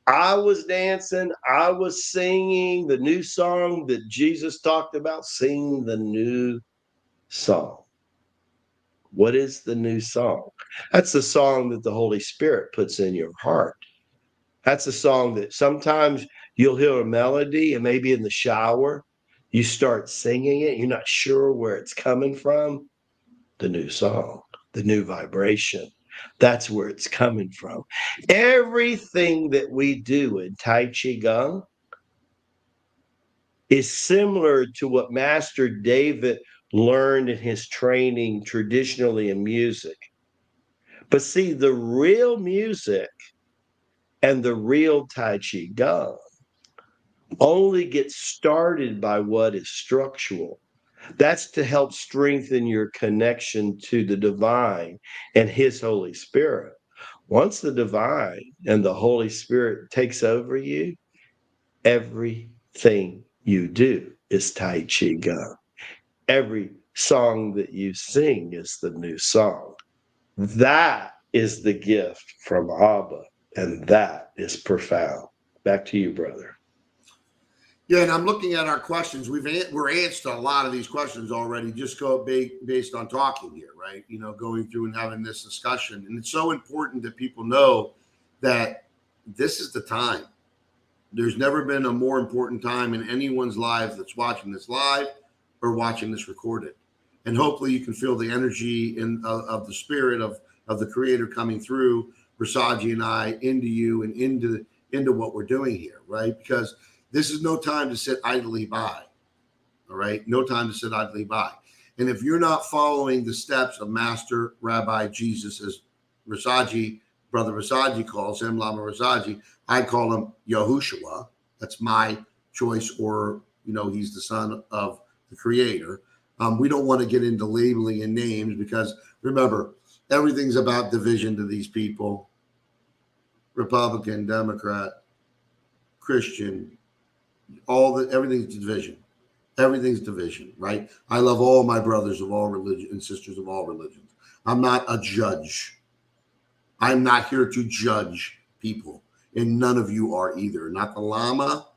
I was dancing. I was singing the new song that Jesus talked about. Sing the new song. What is the new song? That's the song that the Holy Spirit puts in your heart. That's a song that sometimes you'll hear a melody, and maybe in the shower, you start singing it. You're not sure where it's coming from. The new song, the new vibration. That's where it's coming from. Everything that we do in Tai Chi Gong is similar to what Master David learned in his training traditionally in music. But see, the real music and the real Tai Chi Gong only gets started by what is structural. That's to help strengthen your connection to the divine and his Holy Spirit. Once the divine and the Holy Spirit takes over you, everything you do is Tai Chi Gong. Every song that you sing is the new song. That is the gift from Abba, and that is profound. Back to you, brother. Yeah, and I'm looking at our questions. We're answered a lot of these questions already. Just based on talking here, right? You know, going through and having this discussion, and it's so important that people know that this is the time. There's never been a more important time in anyone's life that's watching this live or watching this recorded, and hopefully you can feel the energy of the spirit of the Creator coming through Rasaji and I into you and into what we're doing here, right? Because this is no time to sit idly by. All right. No time to sit idly by. And if you're not following the steps of Master Rabbi Jesus, as Rasaji, Brother Rasaji calls him, Lama Rasaji, I call him Yahushua. That's my choice, or, you know, he's the son of the Creator. We don't want to get into labeling and names because, remember, everything's about division to these people. Republican, Democrat, Christian, everything's division, right? I love all my brothers of all religions and sisters of all religions. I'm not a judge. I'm not here to judge people, and none of you are either. Not the Lama,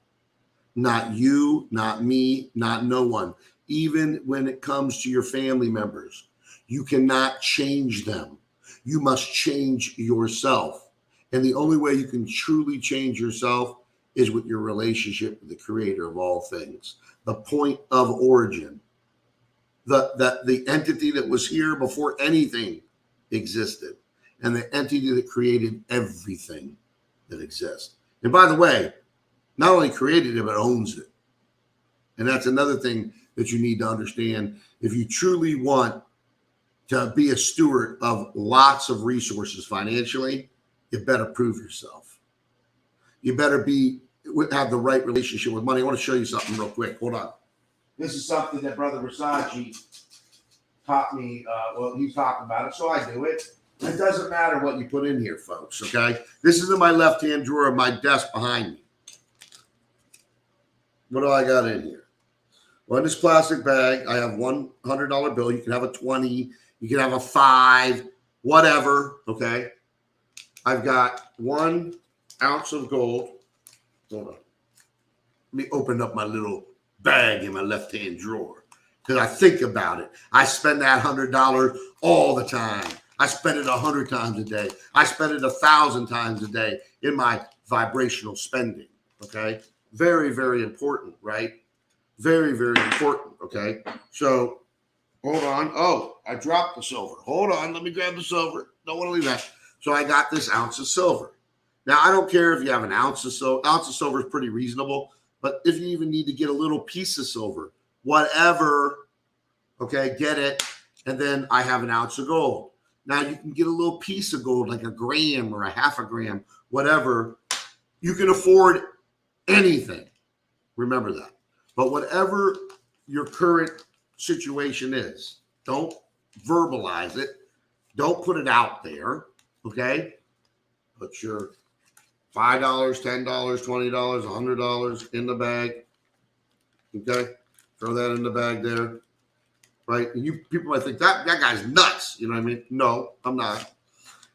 not you, not me, not no one. Even when it comes to your family members, you cannot change them. You must change yourself. And the only way you can truly change yourself is with your relationship with the Creator of all things, the point of origin, the entity that was here before anything existed, and the entity that created everything that exists. And by the way, not only created it, but owns it. And that's another thing that you need to understand. If you truly want to be a steward of lots of resources financially, you better prove yourself. You better have the right relationship with money. I want to show you something real quick. Hold on. This is something that Brother Rasaji taught me. He talked about it, so I do it. It doesn't matter what you put in here, folks, okay? This is in my left-hand drawer of my desk behind me. What do I got in here? Well, in this plastic bag, I have $100 bill. You can have a 20. You can have a 5, whatever, okay? I've got 1 ounce of gold. Hold on. Let me open up my little bag in my left-hand drawer because I think about it. I spend that $100 all the time. I spend it 100 times a day. I spend it 1,000 times a day in my vibrational spending, okay? Very, very important, right? Very, very important, okay? So, hold on. Oh, I dropped the silver. Hold on. Let me grab the silver. Don't want to leave that. So I got this ounce of silver. Now, I don't care if you have an ounce of silver. Ounce of silver is pretty reasonable. But if you even need to get a little piece of silver, whatever, okay, get it. And then I have an ounce of gold. Now, you can get a little piece of gold, like a gram or a half a gram, whatever, you can afford anything. Remember that. But whatever your current situation is, don't verbalize it. Don't put it out there. Okay? Put your $5, $10, $20, $100 in the bag. Okay? Throw that in the bag there. Right? And you people might think that guy's nuts. You know what I mean? No, I'm not.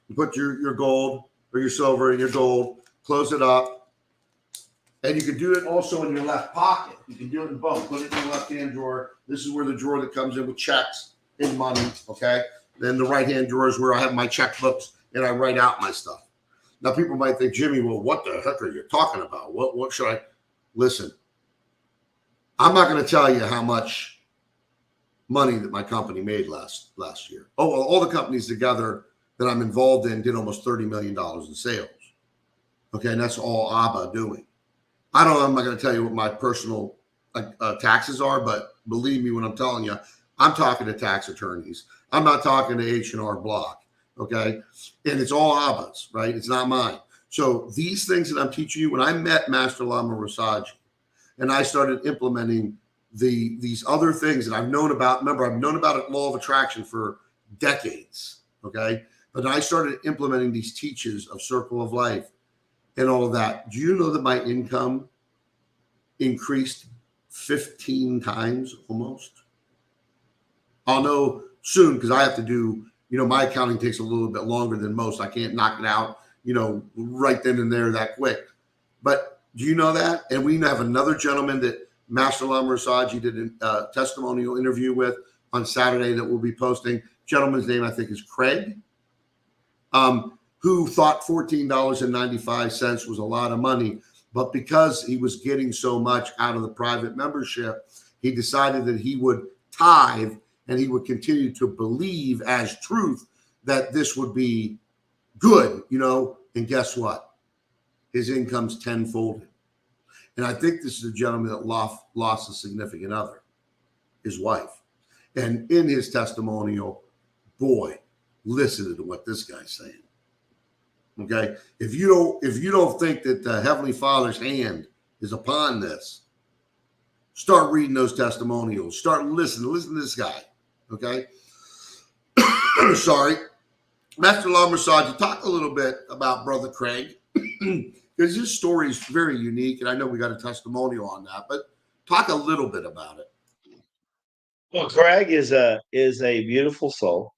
You put your gold or your silver in your gold, close it up. And you can do it also in your left pocket. You can do it in both. Put it in the left-hand drawer. This is where the drawer that comes in with checks and money, okay? Then the right-hand drawer is where I have my checkbooks and I write out my stuff. Now, people might think, Jimmie, well, what the heck are you talking about? What should I? Listen, I'm not going to tell you how much money that my company made last year. Oh, well, all the companies together that I'm involved in did almost $30 million in sales. Okay, and that's all ABBA doing. I'm not going to tell you what my personal taxes are, but believe me when I'm telling you, I'm talking to tax attorneys. I'm not talking to H&R Block, okay? And it's all ABBA's, right? It's not mine. So these things that I'm teaching you, when I met Master Lama Rasaji and I started implementing these other things that I've known about. Remember, I've known about law of attraction for decades, okay? But I started implementing these teachings of circle of life and all of that. Do you know that my income increased 15 times almost? I'll know soon because I have to do, my accounting takes a little bit longer than most. I can't knock it out, right then and there that quick. But do you know that? And we have another gentleman that Master Lama Rasaji did a testimonial interview with on Saturday that we'll be posting. Gentleman's name, I think, is Craig. Who thought $14.95 was a lot of money. But because he was getting so much out of the private membership, he decided that he would tithe and he would continue to believe as truth that this would be good, and guess what? His income's tenfolded. And I think this is a gentleman that lost a significant other, his wife. And in his testimonial, boy, listen to what this guy's saying. Okay, if you don't think that the Heavenly Father's hand is upon this, start reading those testimonials. Start listening. Listen to this guy. Okay, sorry, Master Lama Rasaji, talk a little bit about Brother Craig because his story is very unique, and I know we got a testimonial on that, but talk a little bit about it. Well, Craig is a beautiful soul.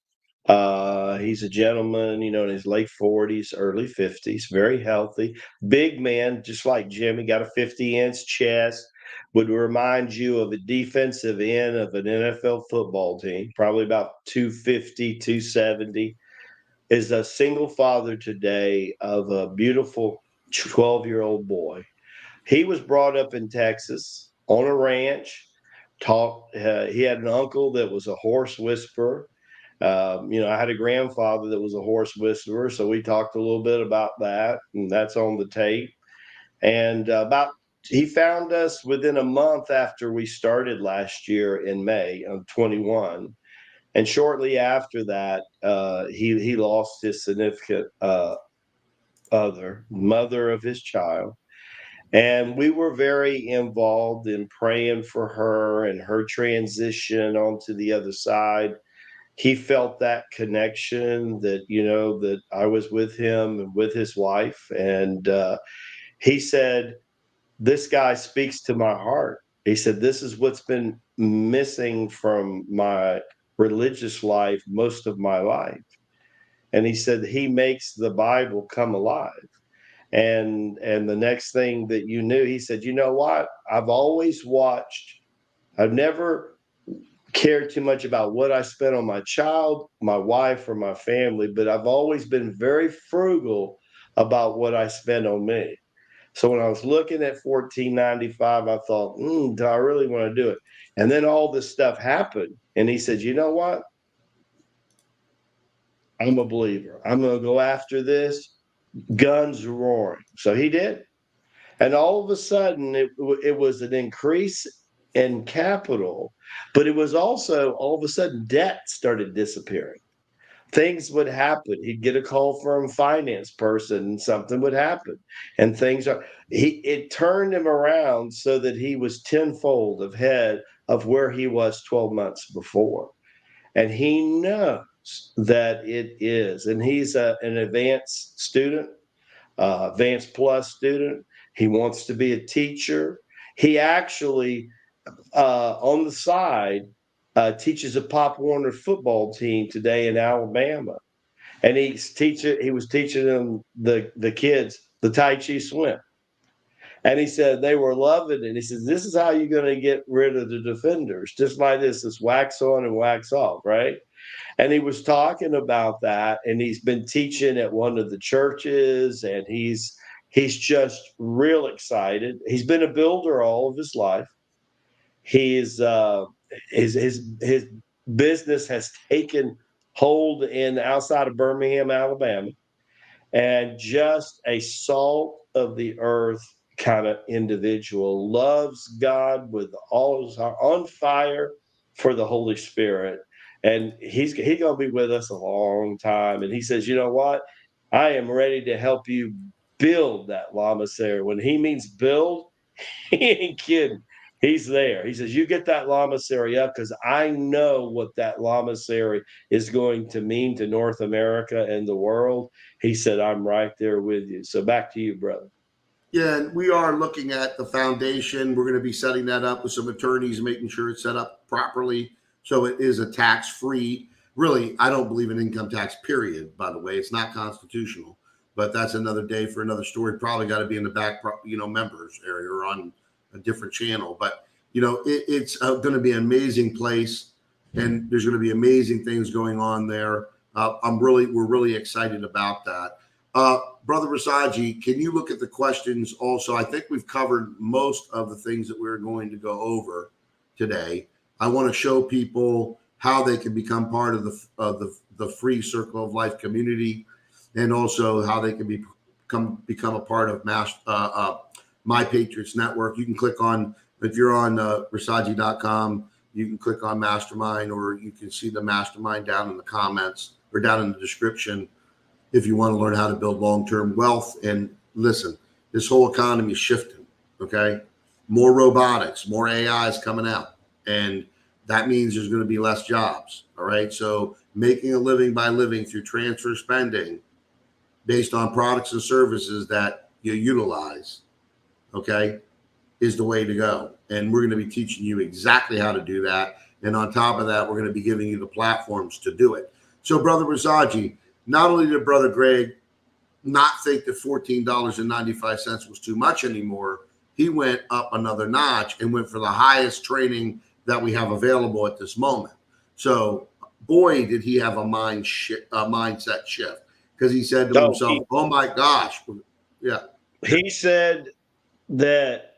He's a gentleman, in his late 40s, early 50s, very healthy, big man, just like Jimmie, got a 50-inch chest, would remind you of a defensive end of an NFL football team, probably about 250, 270, is a single father today of a beautiful 12-year-old boy. He was brought up in Texas on a ranch. He had an uncle that was a horse whisperer. I had a grandfather that was a horse whisperer, so we talked a little bit about that, and that's on the tape. And he found us within a month after we started last year in May of 21, and shortly after that, he lost his significant mother of his child. And we were very involved in praying for her and her transition onto the other side. He felt that connection that I was with him and with his wife. And he said, this guy speaks to my heart. He said, this is what's been missing from my religious life most of my life. And he said, he makes the Bible come alive. And the next thing that you knew, he said, you know what? I've never cared too much about what I spent on my child, my wife, or my family, but I've always been very frugal about what I spend on me. So when I was looking at $14.95, I thought, do I really want to do it? And then all this stuff happened. And he said, you know what? I'm a believer. I'm going to go after this. Guns roaring. So he did. And all of a sudden, it was an increase in capital, but it was also all of a sudden debt started disappearing. things would happen. He'd get a call from a finance person and something would happen. And it turned him around so that he was tenfold ahead of where he was 12 months before. And he knows that it is. And he's an advanced student, advanced plus student. He wants to be a teacher. He actually, on the side, teaches a Pop Warner football team today in Alabama. And he was teaching them the kids the Tai Chi swim. And he said they were loving it. He says, this is how you're going to get rid of the defenders, just like this wax on and wax off, right? And he was talking about that, and he's been teaching at one of the churches, and he's just real excited. He's been a builder all of his life. He's his business has taken hold in outside of Birmingham, Alabama, and just a salt of the earth kind of individual, loves God with all his heart, on fire for the Holy Spirit. And he's gonna be with us a long time. And he says, you know what? I am ready to help you build that lamasery. When he means build, he ain't kidding. He's there. He says, you get that lamasery up because I know what that lamasery is going to mean to North America and the world. He said, I'm right there with you. So back to you, brother. Yeah, and we are looking at the foundation. We're going to be setting that up with some attorneys, making sure it's set up properly so it is a tax-free. Really, I don't believe in income tax, period, by the way. It's not constitutional, but that's another day for another story. Probably got to be in the back, members area or on a different channel. But, it's going to be an amazing place, and there's going to be amazing things going on there. We're really excited about that. Brother Rasaji, can you look at the questions also? I think we've covered most of the things that we're going to go over today. I want to show people how they can become part of the free Circle of Life community, and also how they can become a part of My Patriots Network. You can click on, if you're on Rasaji.com, you can click on Mastermind, or you can see the Mastermind down in the comments or down in the description if you want to learn how to build long-term wealth. And listen, this whole economy is shifting, okay? More robotics, more AI is coming out, and that means there's going to be less jobs, all right? So making a living by living through transfer spending based on products and services that you utilize, okay, is the way to go. And we're going to be teaching you exactly how to do that. And on top of that, we're going to be giving you the platforms to do it. So, Brother Rasaji, not only did Brother Greg not think that $14.95 was too much anymore, he went up another notch and went for the highest training that we have available at this moment. So, boy, did he have a mindset shift, because he said to himself, "Oh my gosh, yeah." He said that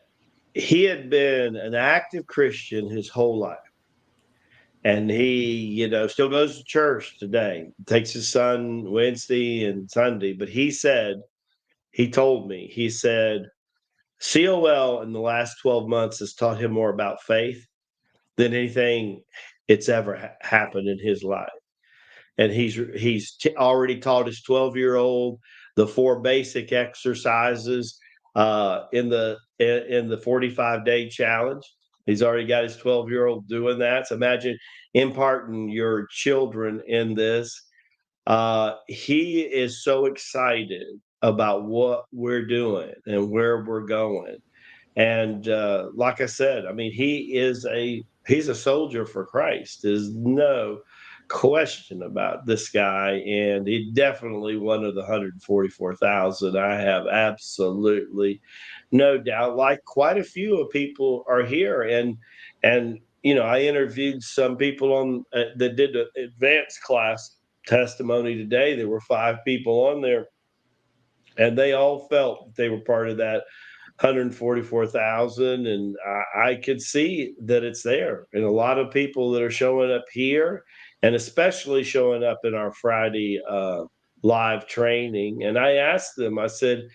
he had been an active Christian his whole life. And he, still goes to church today, takes his son Wednesday and Sunday. But he told me, COL in the last 12 months has taught him more about faith than anything it's ever happened in his life. And he's already taught his 12-year-old the 4 basic exercises in the 45-day challenge. He's already got his 12-year-old doing that. So imagine imparting your children in this. He is so excited about what we're doing and where we're going. And like I said, I mean, he's a soldier for Christ. There's no question about this guy. And he's definitely one of the 144,000. I have absolutely no doubt. Like quite a few of people are here. And I interviewed some people that did the advanced class testimony today. There were 5 people on there, and they all felt they were part of that 144,000, and I could see that it's there. And a lot of people that are showing up here, and especially showing up in our Friday live training. And I asked them, I said,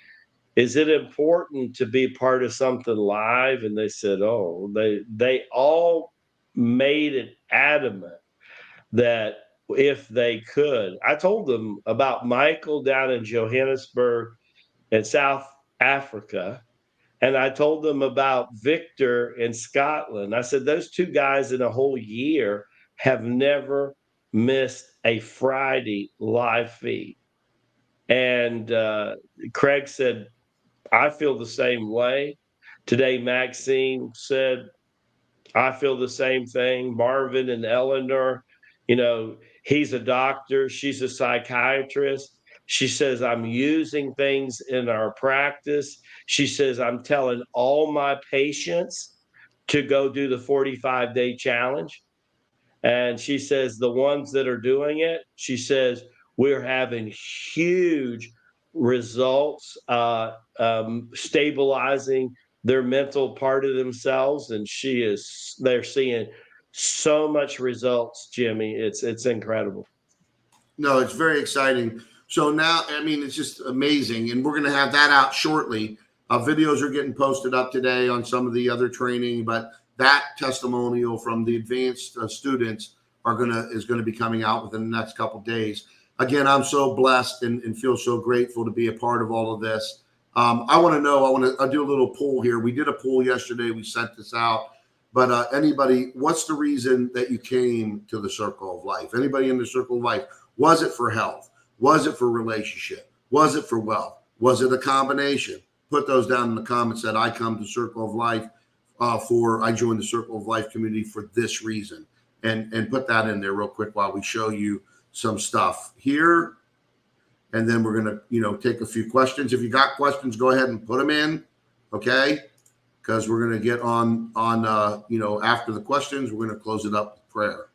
is it important to be part of something live? And they said, oh, they all made it adamant that if they could. I told them about Michael down in Johannesburg in South Africa. And I told them about Victor in Scotland. I said, those two guys in a whole year have never missed a Friday live feed. And Craig said, I feel the same way. Today, Maxine said, I feel the same thing. Marvin and Eleanor, he's a doctor, she's a psychiatrist. She says, I'm using things in our practice. She says, I'm telling all my patients to go do the 45-day challenge. And she says, the ones that are doing it, she says, we're having huge results, stabilizing their mental part of themselves. And they're seeing so much results, Jimmie. It's incredible. No, it's very exciting. So now, I mean, it's just amazing. And we're going to have that out shortly. Videos are getting posted up today on some of the other training, but that testimonial from the advanced students is going to be coming out within the next couple of days. Again, I'm so blessed and feel so grateful to be a part of all of this. I want to do a little poll here. We did a poll yesterday. We sent this out. But anybody, what's the reason that you came to the Circle of Life? Anybody in the Circle of Life? Was it for health? Was it for relationship? Was it for wealth? Was it a combination? Put those down in the comments that I come to Circle of Life I joined the Circle of Life community for this reason. And put that in there real quick while we show you some stuff here. And then we're going to, take a few questions. If you got questions, go ahead and put them in. Okay. Because we're going to get on after the questions, we're going to close it up with prayer.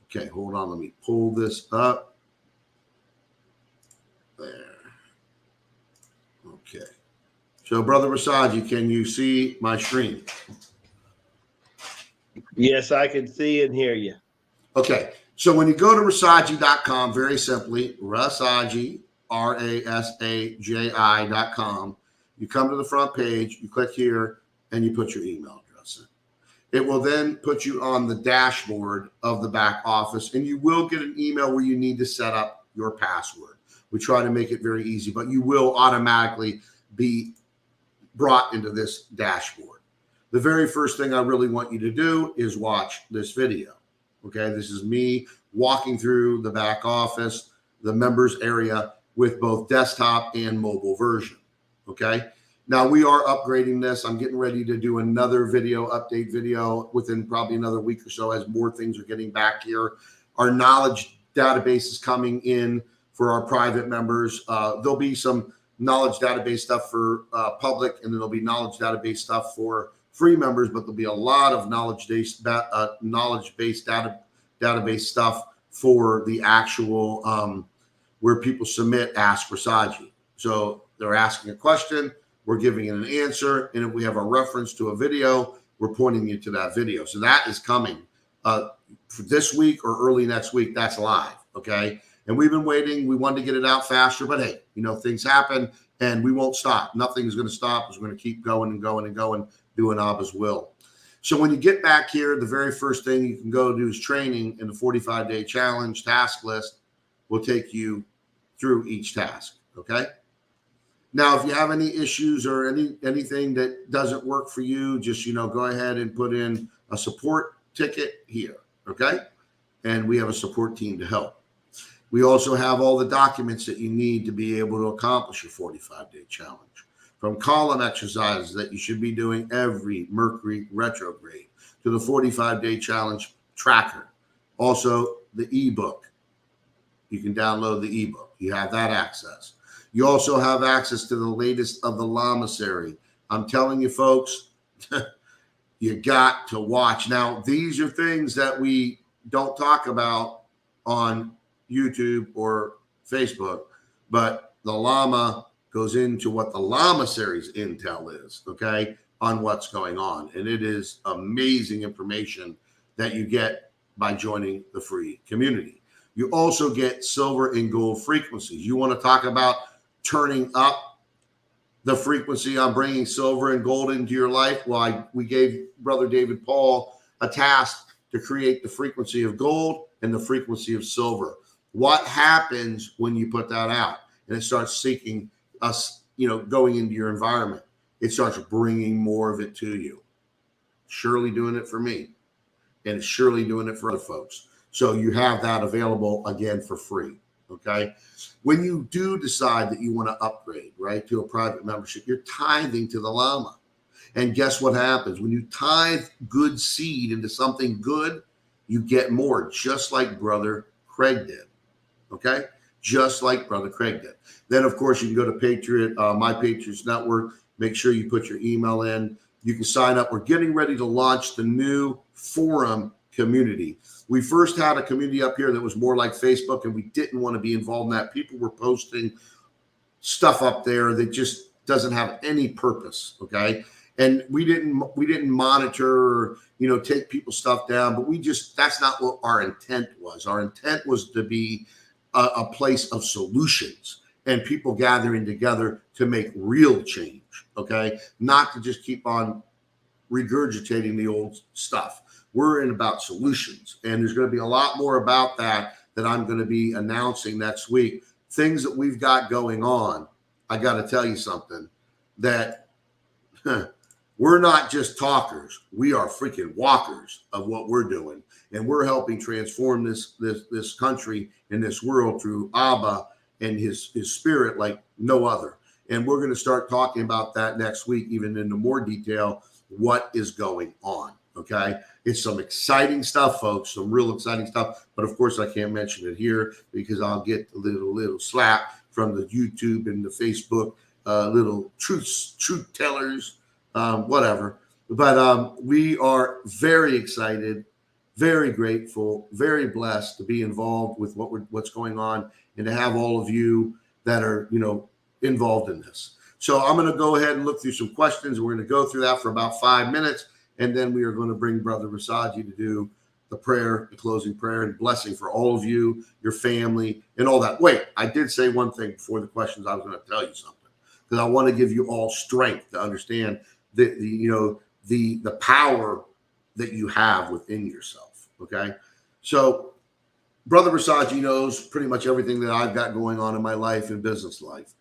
Okay, hold on. Let me pull this up. There. Okay. So, Brother Rasaji, can you see my screen? Yes, I can see and hear you. Okay. So when you go to Rasaji.com, very simply, Rasaji, RASAJI.com, you come to the front page, you click here, and you put your email address in. It will then put you on the dashboard of the back office, and you will get an email where you need to set up your password. We try to make it very easy, but you will automatically be brought into this dashboard. The very first thing I really want you to do is watch this video. Okay, this is me walking through the back office, the members area with both desktop and mobile version. Okay. Now we are upgrading this. I'm getting ready to do another update video within probably another week or so as more things are getting back here. Our knowledge database is coming in for our private members. There'll be some knowledge database stuff for public, and then there'll be knowledge database stuff for free members, but there'll be a lot of knowledge-based database stuff for the actual where people submit Ask Rasaji. So they're asking a question, we're giving it an answer, and if we have a reference to a video, we're pointing you to that video. So that is coming for this week or early next week. That's live, okay? And we've been waiting. We wanted to get it out faster, but hey, things happen, and we won't stop. Nothing's going to stop. We're going to keep going and going and going, doing Abba's will. So when you get back here, the very first thing you can go do is training, in the 45-day challenge task list will take you through each task, okay? Now, if you have any issues or anything that doesn't work for you, just, go ahead and put in a support ticket here, okay? And we have a support team to help. We also have all the documents that you need to be able to accomplish your 45-day challenge, from column exercises that you should be doing every Mercury retrograde to the 45-day challenge tracker. Also, the ebook. You can download the ebook. You have that access. You also have access to the latest of the Lama series. I'm telling you, folks, you got to watch. Now, these are things that we don't talk about on YouTube or Facebook, but the Lama goes into what the Lama series intel is, okay, on what's going on. And it is amazing information that you get by joining the free community. You also get silver and gold frequencies. You want to talk about turning up the frequency on bringing silver and gold into your life? Well, we gave Brother David Paul a task to create the frequency of gold and the frequency of silver. What happens when you put that out and it starts seeking us, going into your environment? It starts bringing more of it to you. Surely doing it for me, and it's surely doing it for other folks. So you have that available again for free. Okay. When you do decide that you want to upgrade, right, to a private membership, you're tithing to the Lama. And guess what happens? When you tithe good seed into something good, you get more, just like Brother Craig did. Okay? Just like Brother Craig did. Then, of course, you can go to Patriot, My Patriots Network. Make sure you put your email in. You can sign up. We're getting ready to launch the new forum community. We first had a community up here that was more like Facebook, and we didn't want to be involved in that. People were posting stuff up there that just doesn't have any purpose. Okay. And we didn't monitor or, take people's stuff down, but that's not what our intent was. Our intent was to be a place of solutions and people gathering together to make real change. Okay. Not to just keep on regurgitating the old stuff. We're in about solutions, and there's going to be a lot more about that I'm going to be announcing next week. Things that we've got going on. I got to tell you something that we're not just talkers. We are freaking walkers of what we're doing, and we're helping transform this country and this world through Abba and his spirit like no other. And we're going to start talking about that next week, even into more detail, what is going on. Okay. It's some exciting stuff, folks, some real exciting stuff. But of course, I can't mention it here because I'll get a little slap from the YouTube and the Facebook, little truth tellers, whatever. But we are very excited, very grateful, very blessed to be involved with what's going on and to have all of you that are, involved in this. So I'm going to go ahead and look through some questions. We're going to go through that for about 5 minutes. And then we are going to bring Brother Rasaji to do the prayer, the closing prayer and blessing for all of you, your family, and all that. Wait, I did say one thing before the questions. I was going to tell you something because I want to give you all strength to understand the power that you have within yourself. Okay. So Brother Rasaji knows pretty much everything that I've got going on in my life and business life.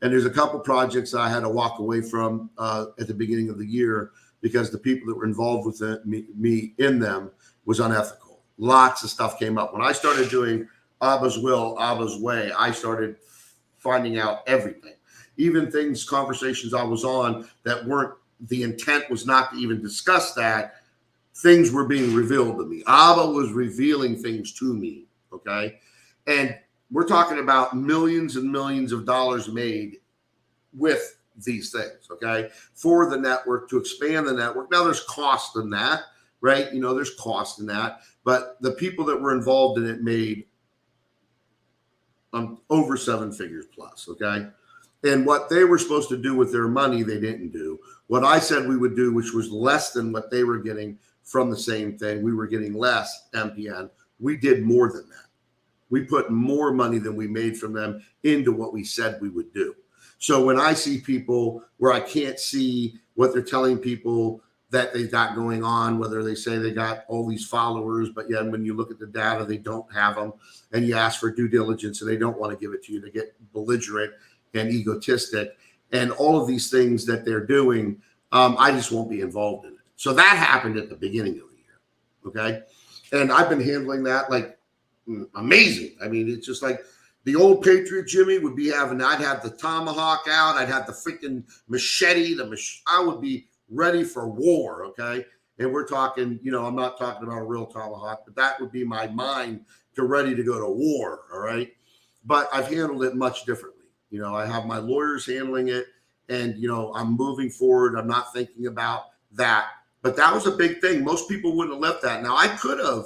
And there's a couple projects I had to walk away from at the beginning of the year because the people that were involved with me in them was unethical. Lots of stuff came up. When I started doing Abba's will, Abba's way, I started finding out everything. Even conversations I was on that weren't, the intent was not to even discuss that. Things were being revealed to me. Abba was revealing things to me. Okay. And we're talking about millions and millions of dollars made with these things, okay, for the network, to expand the network. Now there's cost in that, right? There's cost in that, but the people that were involved in it made over 7 figures plus, okay? And what they were supposed to do with their money, they didn't do. What I said we would do, which was less than what they were getting from the same thing, we were getting less MPN. We did more than that. We put more money than we made from them into what we said we would do. So when I see people where I can't see what they're telling people that they've got going on, whether they say they got all these followers, but yet when you look at the data, they don't have them, and you ask for due diligence and they don't want to give it to you, they get belligerent and egotistic, and all of these things that they're doing, I just won't be involved in it. So that happened at the beginning of the year, okay? And I've been handling that like amazing. I mean, it's just like the old Patriot Jimmie would be having, I'd have the tomahawk out. I'd have the freaking machete. I would be ready for war. Okay. And we're talking, I'm not talking about a real tomahawk, but that would be my mind to ready to go to war. All right. But I've handled it much differently. I have my lawyers handling it, and, I'm moving forward. I'm not thinking about that, but that was a big thing. Most people wouldn't have left that. Now I could have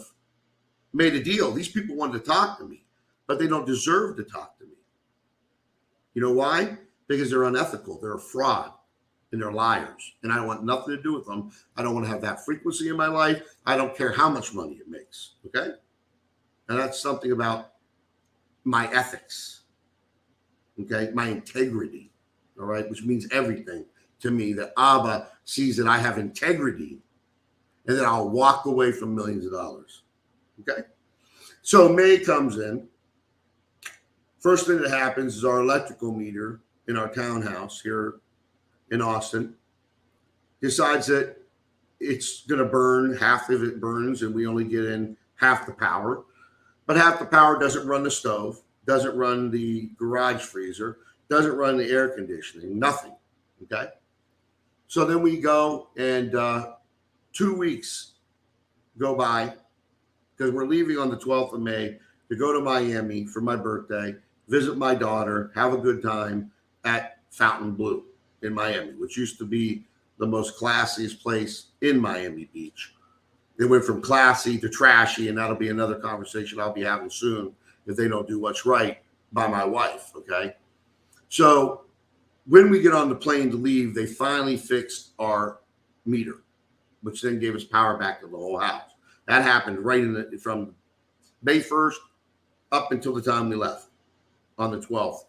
made a deal. These people wanted to talk to me, but they don't deserve to talk to me. You know why? Because they're unethical. They're a fraud and they're liars. And I don't want nothing to do with them. I don't want to have that frequency in my life. I don't care how much money it makes. Okay. And that's something about my ethics. Okay. My integrity. All right. Which means everything to me, that Abba sees that I have integrity and then I'll walk away from millions of dollars. Okay. So May comes in. First thing that happens is our electrical meter in our townhouse here in Austin decides that it's going to burn, half of it burns, and we only get in half the power. But half the power doesn't run the stove, doesn't run the garage freezer, doesn't run the air conditioning, nothing. Okay. So then we go, and 2 weeks go by because we're leaving on the 12th of May to go to Miami for my birthday, visit my daughter, have a good time at Fountain Blue in Miami, which used to be the most classiest place in Miami Beach. It went from classy to trashy, and that'll be another conversation I'll be having soon if they don't do what's right by my wife, okay? So when we get on the plane to leave, they finally fixed our meter, which then gave us power back to the whole house. That happened right from May 1st up until the time we left on the 12th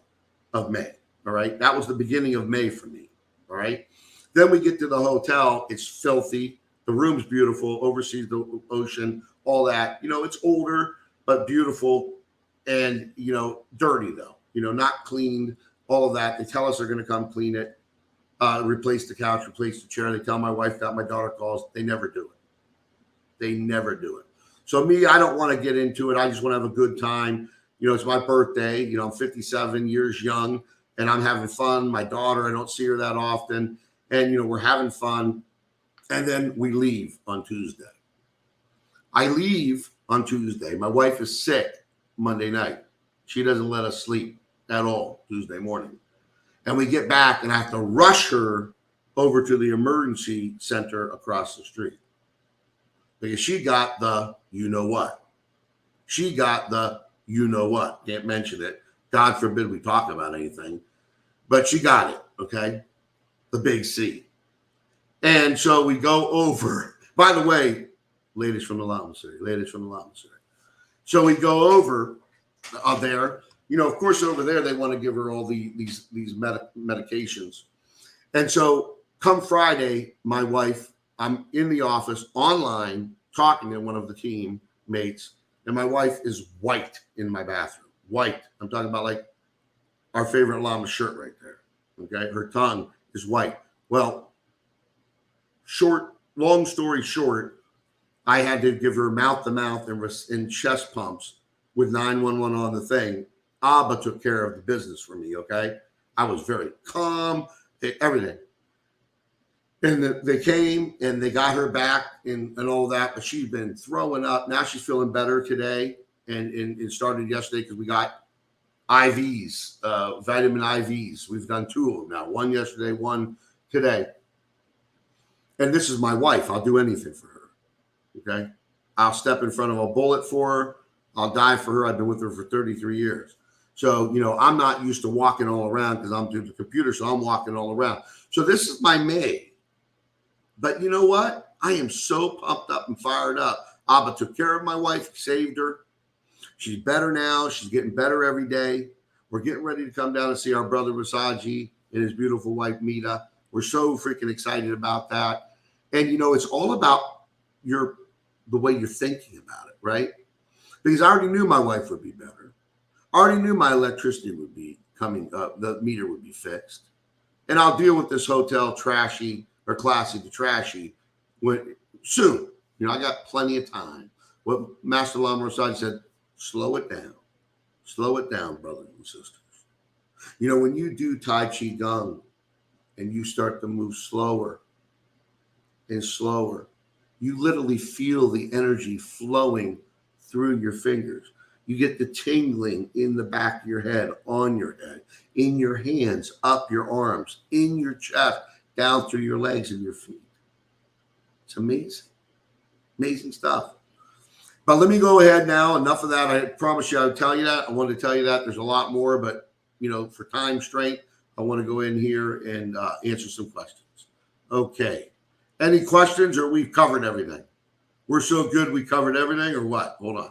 of May, all right? That was the beginning of May for me, all right? Then we get to the hotel. It's filthy. The room's beautiful, oversees the ocean, all that. It's older, but beautiful and, dirty, though. Not cleaned, all of that. They tell us they're going to come clean it, replace the couch, replace the chair. They tell my wife that, my daughter calls. They never do it. They never do it. So me, I don't want to get into it. I just want to have a good time. It's my birthday. I'm 57 years young, and I'm having fun. My daughter, I don't see her that often. And, we're having fun. And then we leave on Tuesday. I leave on Tuesday. My wife is sick Monday night. She doesn't let us sleep at all Tuesday morning. And we get back, and I have to rush her over to the emergency center across the street. Because she got the you-know-what. She got the you-know-what. Can't mention it. God forbid we talk about anything. But she got it, okay? The big C. And so we go over. By the way, ladies from the Lama City. So we go over there. Of course, over there, they want to give her all these medications. And so come Friday, my wife, I'm in the office online talking to one of the teammates, and my wife is white in my bathroom. White. I'm talking about like our favorite Lama shirt right there. Okay. Her tongue is white. Well, long story short, I had to give her mouth-to-mouth and chest pumps with 911 on the thing. Abba took care of the business for me, okay? I was very calm, everything. And they came, and they got her back and all that, but she's been throwing up. Now she's feeling better today, and it started yesterday because we got IVs, vitamin IVs. We've done 2 of them now, one yesterday, one today. And this is my wife. I'll do anything for her. Okay. I'll step in front of a bullet for her. I'll die for her. I've been with her for 33 years. So, I'm not used to walking all around because I'm through the computer. So I'm walking all around. So this is my May. But you know what? I am so pumped up and fired up. Abba took care of my wife, saved her. She's better now. She's getting better every day. We're getting ready to come down and see our brother Rasaji and his beautiful wife, Mita. We're so freaking excited about that. And, it's all about the way you're thinking about it, right? Because I already knew my wife would be better. I already knew my electricity would be coming up. The meter would be fixed. And I'll deal with this hotel trashy or classy to trashy soon. I got plenty of time. What Master Lama Rasaji said, slow it down. Slow it down, brothers and sisters. When you do Tai Chi Gong, and you start to move slower and slower, you literally feel the energy flowing through your fingers. You get the tingling in the back of your head, on your head, in your hands, up your arms, in your chest, down through your legs and your feet. It's amazing. Amazing stuff. But let me go ahead now. Enough of that. I promise you I would tell you that. I wanted to tell you that. There's a lot more, but, for time strength, I want to go in here and answer some questions. Okay. Any questions, or we've covered everything? We're so good we covered everything, or what? Hold on.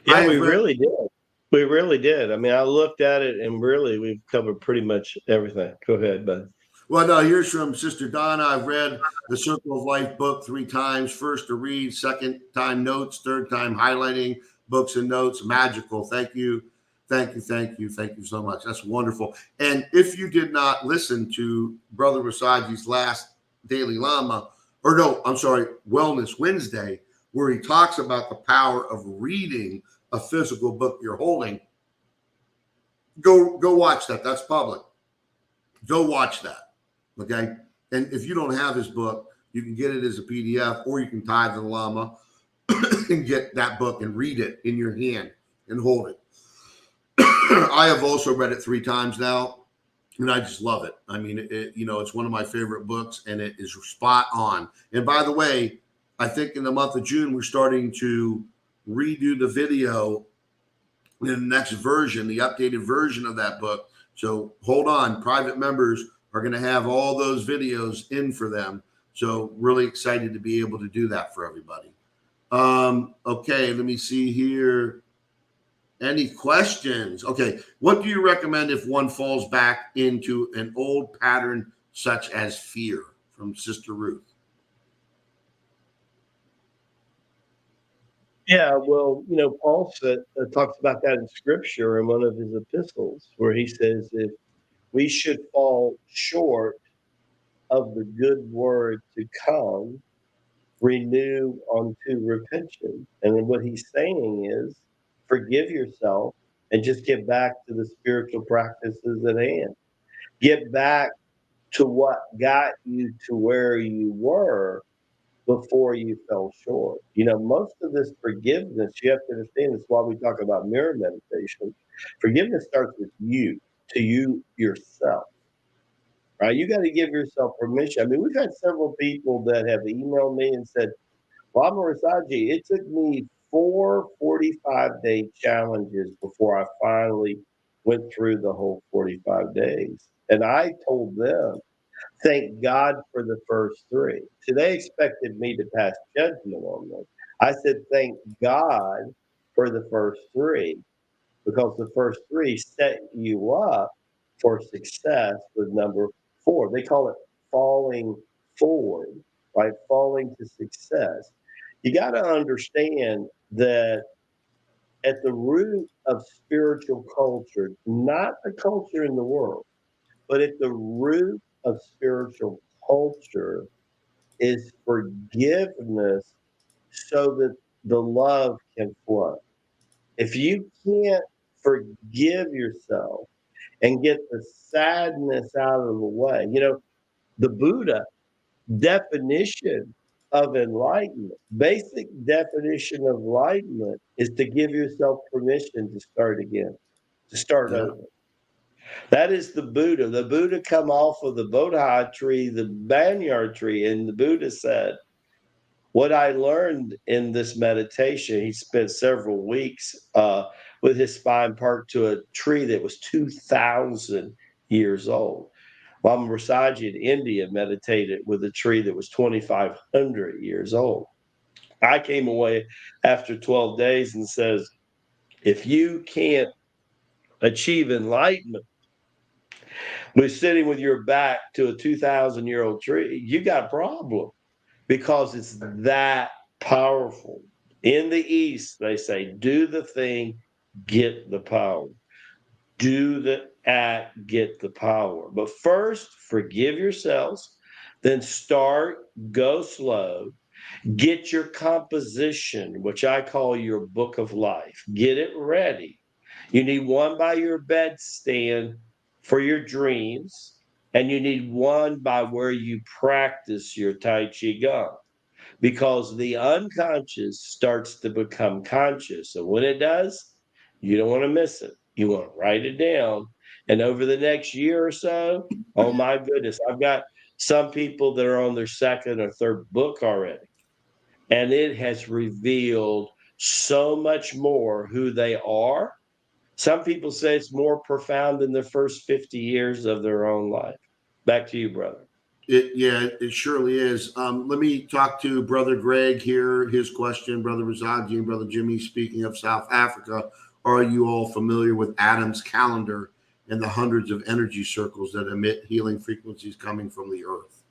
Yeah, we really did. We really did. I mean, I looked at it, and really we've covered pretty much everything. Go ahead, bud. Well, no, here's from Sister Donna. I've read the Circle of Life book 3 times. First to read, second time notes, third time highlighting books and notes. Magical. Thank you. Thank you. Thank you. Thank you so much. That's wonderful. And if you did not listen to Brother Rasaji's last Daily Lama, or no, I'm sorry, Wellness Wednesday, where he talks about the power of reading a physical book you're holding, go watch that. That's public. Go watch that. Okay. And if you don't have his book, you can get it as a PDF, or you can tithe the Lama and get that book and read it in your hand and hold it. I have also read it 3 times now, and I just love it. I mean, it's one of my favorite books, and it is spot on. And by the way, I think in the month of June, we're starting to redo the video in the next version, the updated version of that book. So hold on. Private members are going to have all those videos in for them. So really excited to be able to do that for everybody. Okay, let me see here. Any questions? Okay, what do you recommend if one falls back into an old pattern such as fear? From Sister Ruth. Yeah, well, Paul talks about that in Scripture in one of his epistles, where he says if we should fall short of the good word to come, renew unto repentance. And then what he's saying is forgive yourself and just get back to the spiritual practices at hand. Get back to what got you to where you were before you fell short. Most of this forgiveness, you have to understand, that's why we talk about mirror meditation. Forgiveness starts with you, to you yourself. Right? You got to give yourself permission. I mean, we've had several people that have emailed me and said, Lama Rasaji, it took me 4 45-day challenges before I finally went through the whole 45 days. And I told them, thank God for the first 3. So they expected me to pass judgment on them. I said, thank God for the first 3, because the first 3 set you up for success with number 4. They call it falling forward, right? Falling to success. You got to understand that at the root of spiritual culture, not the culture in the world, but at the root of spiritual culture is forgiveness so that the love can flow. If you can't forgive yourself and get the sadness out of the way, the Buddha definition of enlightenment, basic definition of enlightenment, is to give yourself permission to start again, to start over. That is the Buddha. The Buddha come off of the Bodhi tree, the banyan tree, and the Buddha said, what I learned in this meditation, he spent several weeks with his spine parked to a tree that was 2,000 years old. Lama Rasaji in India meditated with a tree that was 2,500 years old. I came away after 12 days and says, if you can't achieve enlightenment with sitting with your back to a 2,000-year-old tree, you got a problem, because it's that powerful. In the East, they say, do the thing, get the power. Do the act, get the power. But first, forgive yourselves, then go slow, get your composition, which I call your book of life. Get it ready. You need one by your bedstand for your dreams, and you need one by where you practice your Tai Chi Gong, because the unconscious starts to become conscious. And when it does, you don't want to miss it. You want to write it down. And over the next year or so, oh my goodness, I've got some people that are on their 2nd or 3rd book already. And it has revealed so much more who they are. Some people say it's more profound than the first 50 years of their own life. Back to you, brother. It surely is. Let me talk to Brother Greg here. His question, Brother Rasaji and Brother Jimmie, speaking of South Africa, are you all familiar with Adam's calendar and the hundreds of energy circles that emit healing frequencies coming from the earth.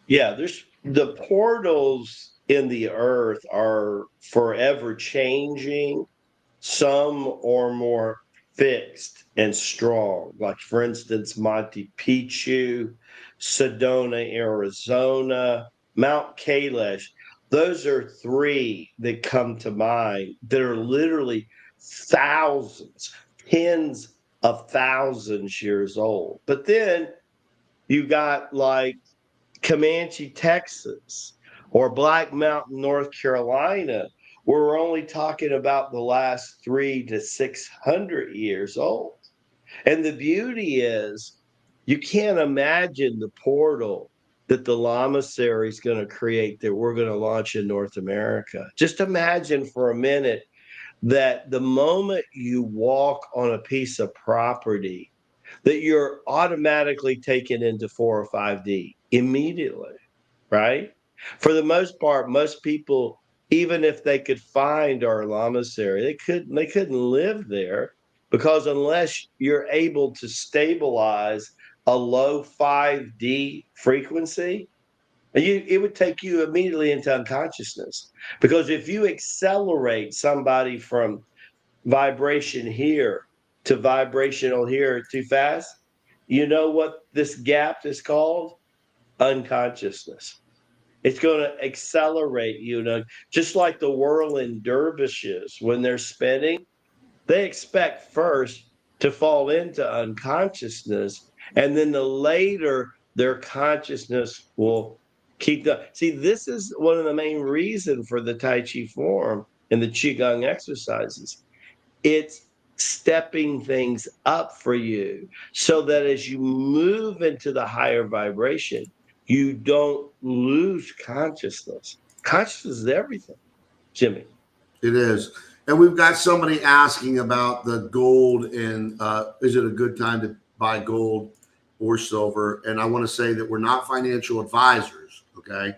Yeah, there's the portals in the earth are forever changing. Some are more fixed and strong, like for instance, Monte Picchu, Sedona, Arizona, Mount Kailash. Those are three that come to mind that are literally thousands, tens of thousands years old. But then you got like Comanche, Texas, or Black Mountain, North Carolina, where we're only talking about the last 300 to 600 years old. And the beauty is, you can't imagine the portal that the Lama series is going to create that we're going to launch in North America. Just imagine for a minute that the moment you walk on a piece of property, that you're automatically taken into 4 or 5D immediately, right? For the most part, most people, even if they could find our lamasery, they couldn't live there, because unless you're able to stabilize a low 5D frequency, it would take you immediately into unconsciousness. Because if you accelerate somebody from vibration here to vibrational here too fast, you know what this gap is called? Unconsciousness. It's going to accelerate you. Just like the whirling dervishes, when they're spinning, they expect first to fall into unconsciousness, and then the later their consciousness will keep the. See, this is one of the main reasons for the Tai Chi form and the Qigong exercises. It's stepping things up for you so that as you move into the higher vibration, you don't lose consciousness. Consciousness is everything, Jimmie. It is. And we've got somebody asking about the gold and is it a good time to buy gold or silver? And I want to say that we're not financial advisors, okay,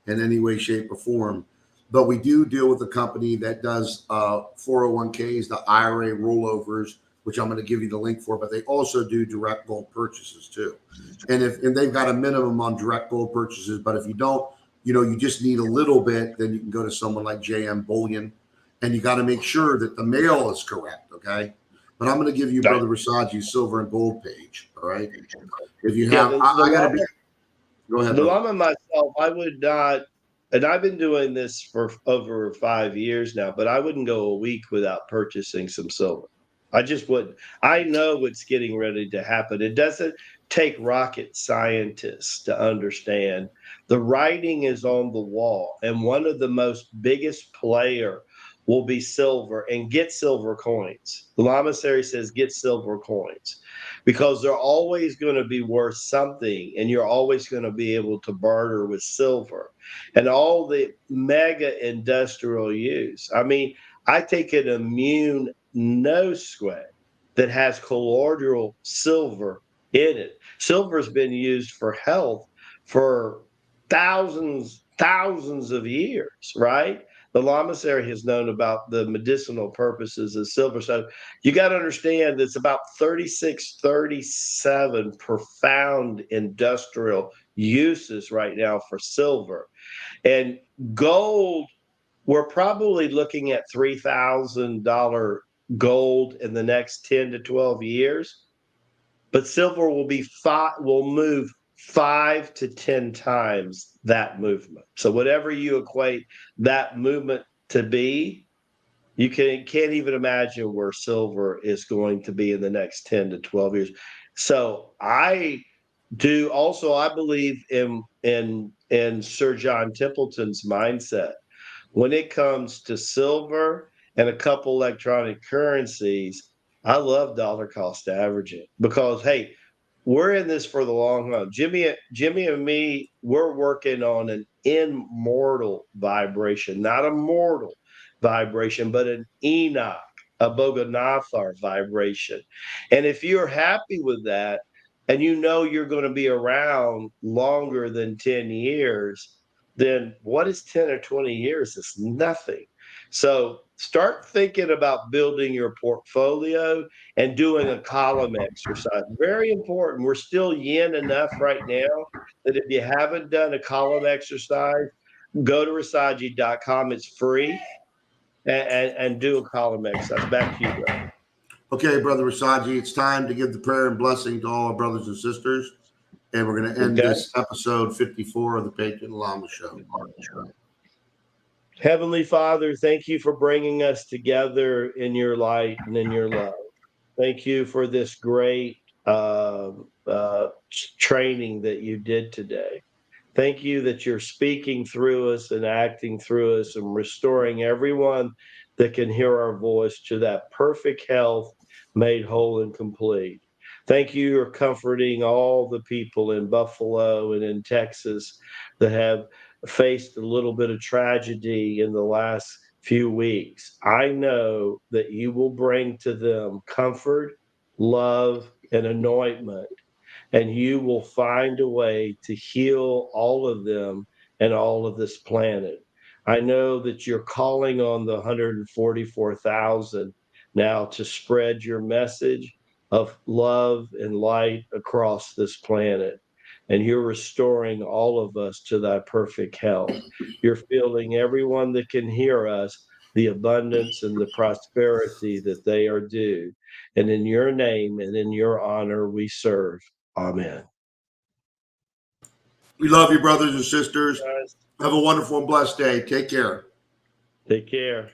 in any way, shape, or form. But we do deal with a company that does 401ks, the IRA rollovers, which I'm going to give you the link for, but they also do direct gold purchases too. And they've got a minimum on direct gold purchases, but if you don't, you just need a little bit, then you can go to someone like JM Bullion, and you got to make sure that the mail is correct, okay? But I'm going to give you Brother Rasaji's silver and gold page, all right? If you have, I got to be. Go ahead. The Lama myself, I would not, and I've been doing this for over 5 years now, but I wouldn't go a week without purchasing some silver. I just wouldn't. I know what's getting ready to happen. It doesn't take rocket scientists to understand. The writing is on the wall, and one of the most biggest player will be silver, and get silver coins. The Lamasery says get silver coins, because they're always going to be worth something, and you're always going to be able to barter with silver and all the mega industrial use. I mean, I take an immune nose sweat that has colloidal silver in it. Silver's been used for health for thousands of years, right? The lamasery has known about the medicinal purposes of silver. So you got to understand it's about 36, 37 profound industrial uses right now for silver. And gold, we're probably looking at $3,000 gold in the next 10 to 12 years. But silver will move 5 to 10 times that movement. So whatever you equate that movement to be, you can't even imagine where silver is going to be in the next 10 to 12 years. So I believe in Sir John Templeton's mindset when it comes to silver and a couple electronic currencies. I love dollar cost averaging, because hey, we're in this for the long run. Jimmie and me, we're working on an immortal vibration, not a mortal vibration, but an Enoch, a Boganathar vibration. And if you're happy with that, and you know you're going to be around longer than 10 years, then what is 10 or 20 years? It's nothing. So start thinking about building your portfolio and doing a column exercise. Very important. We're still yin enough right now that if you haven't done a column exercise, go to Rasaji.com. It's free, and do a column exercise. Back to you, brother. Okay, Brother Rasaji, it's time to give the prayer and blessing to all our brothers and sisters. And we're going to end this episode 54 of the Patriot and Lama Show. Heavenly Father, thank you for bringing us together in your light and in your love. Thank you for this great training that you did today. Thank you that you're speaking through us and acting through us and restoring everyone that can hear our voice to that perfect health, made whole and complete. Thank you for comforting all the people in Buffalo and in Texas that have faced a little bit of tragedy in the last few weeks. I know that you will bring to them comfort, love, and anointment, and you will find a way to heal all of them and all of this planet. I know that you're calling on the 144,000 now to spread your message of love and light across this planet. And you're restoring all of us to thy perfect health. You're filling everyone that can hear us the abundance and the prosperity that they are due. And in your name and in your honor we serve. Amen. We love you, brothers and sisters. Guys, Have a wonderful and blessed day. Take care. take care.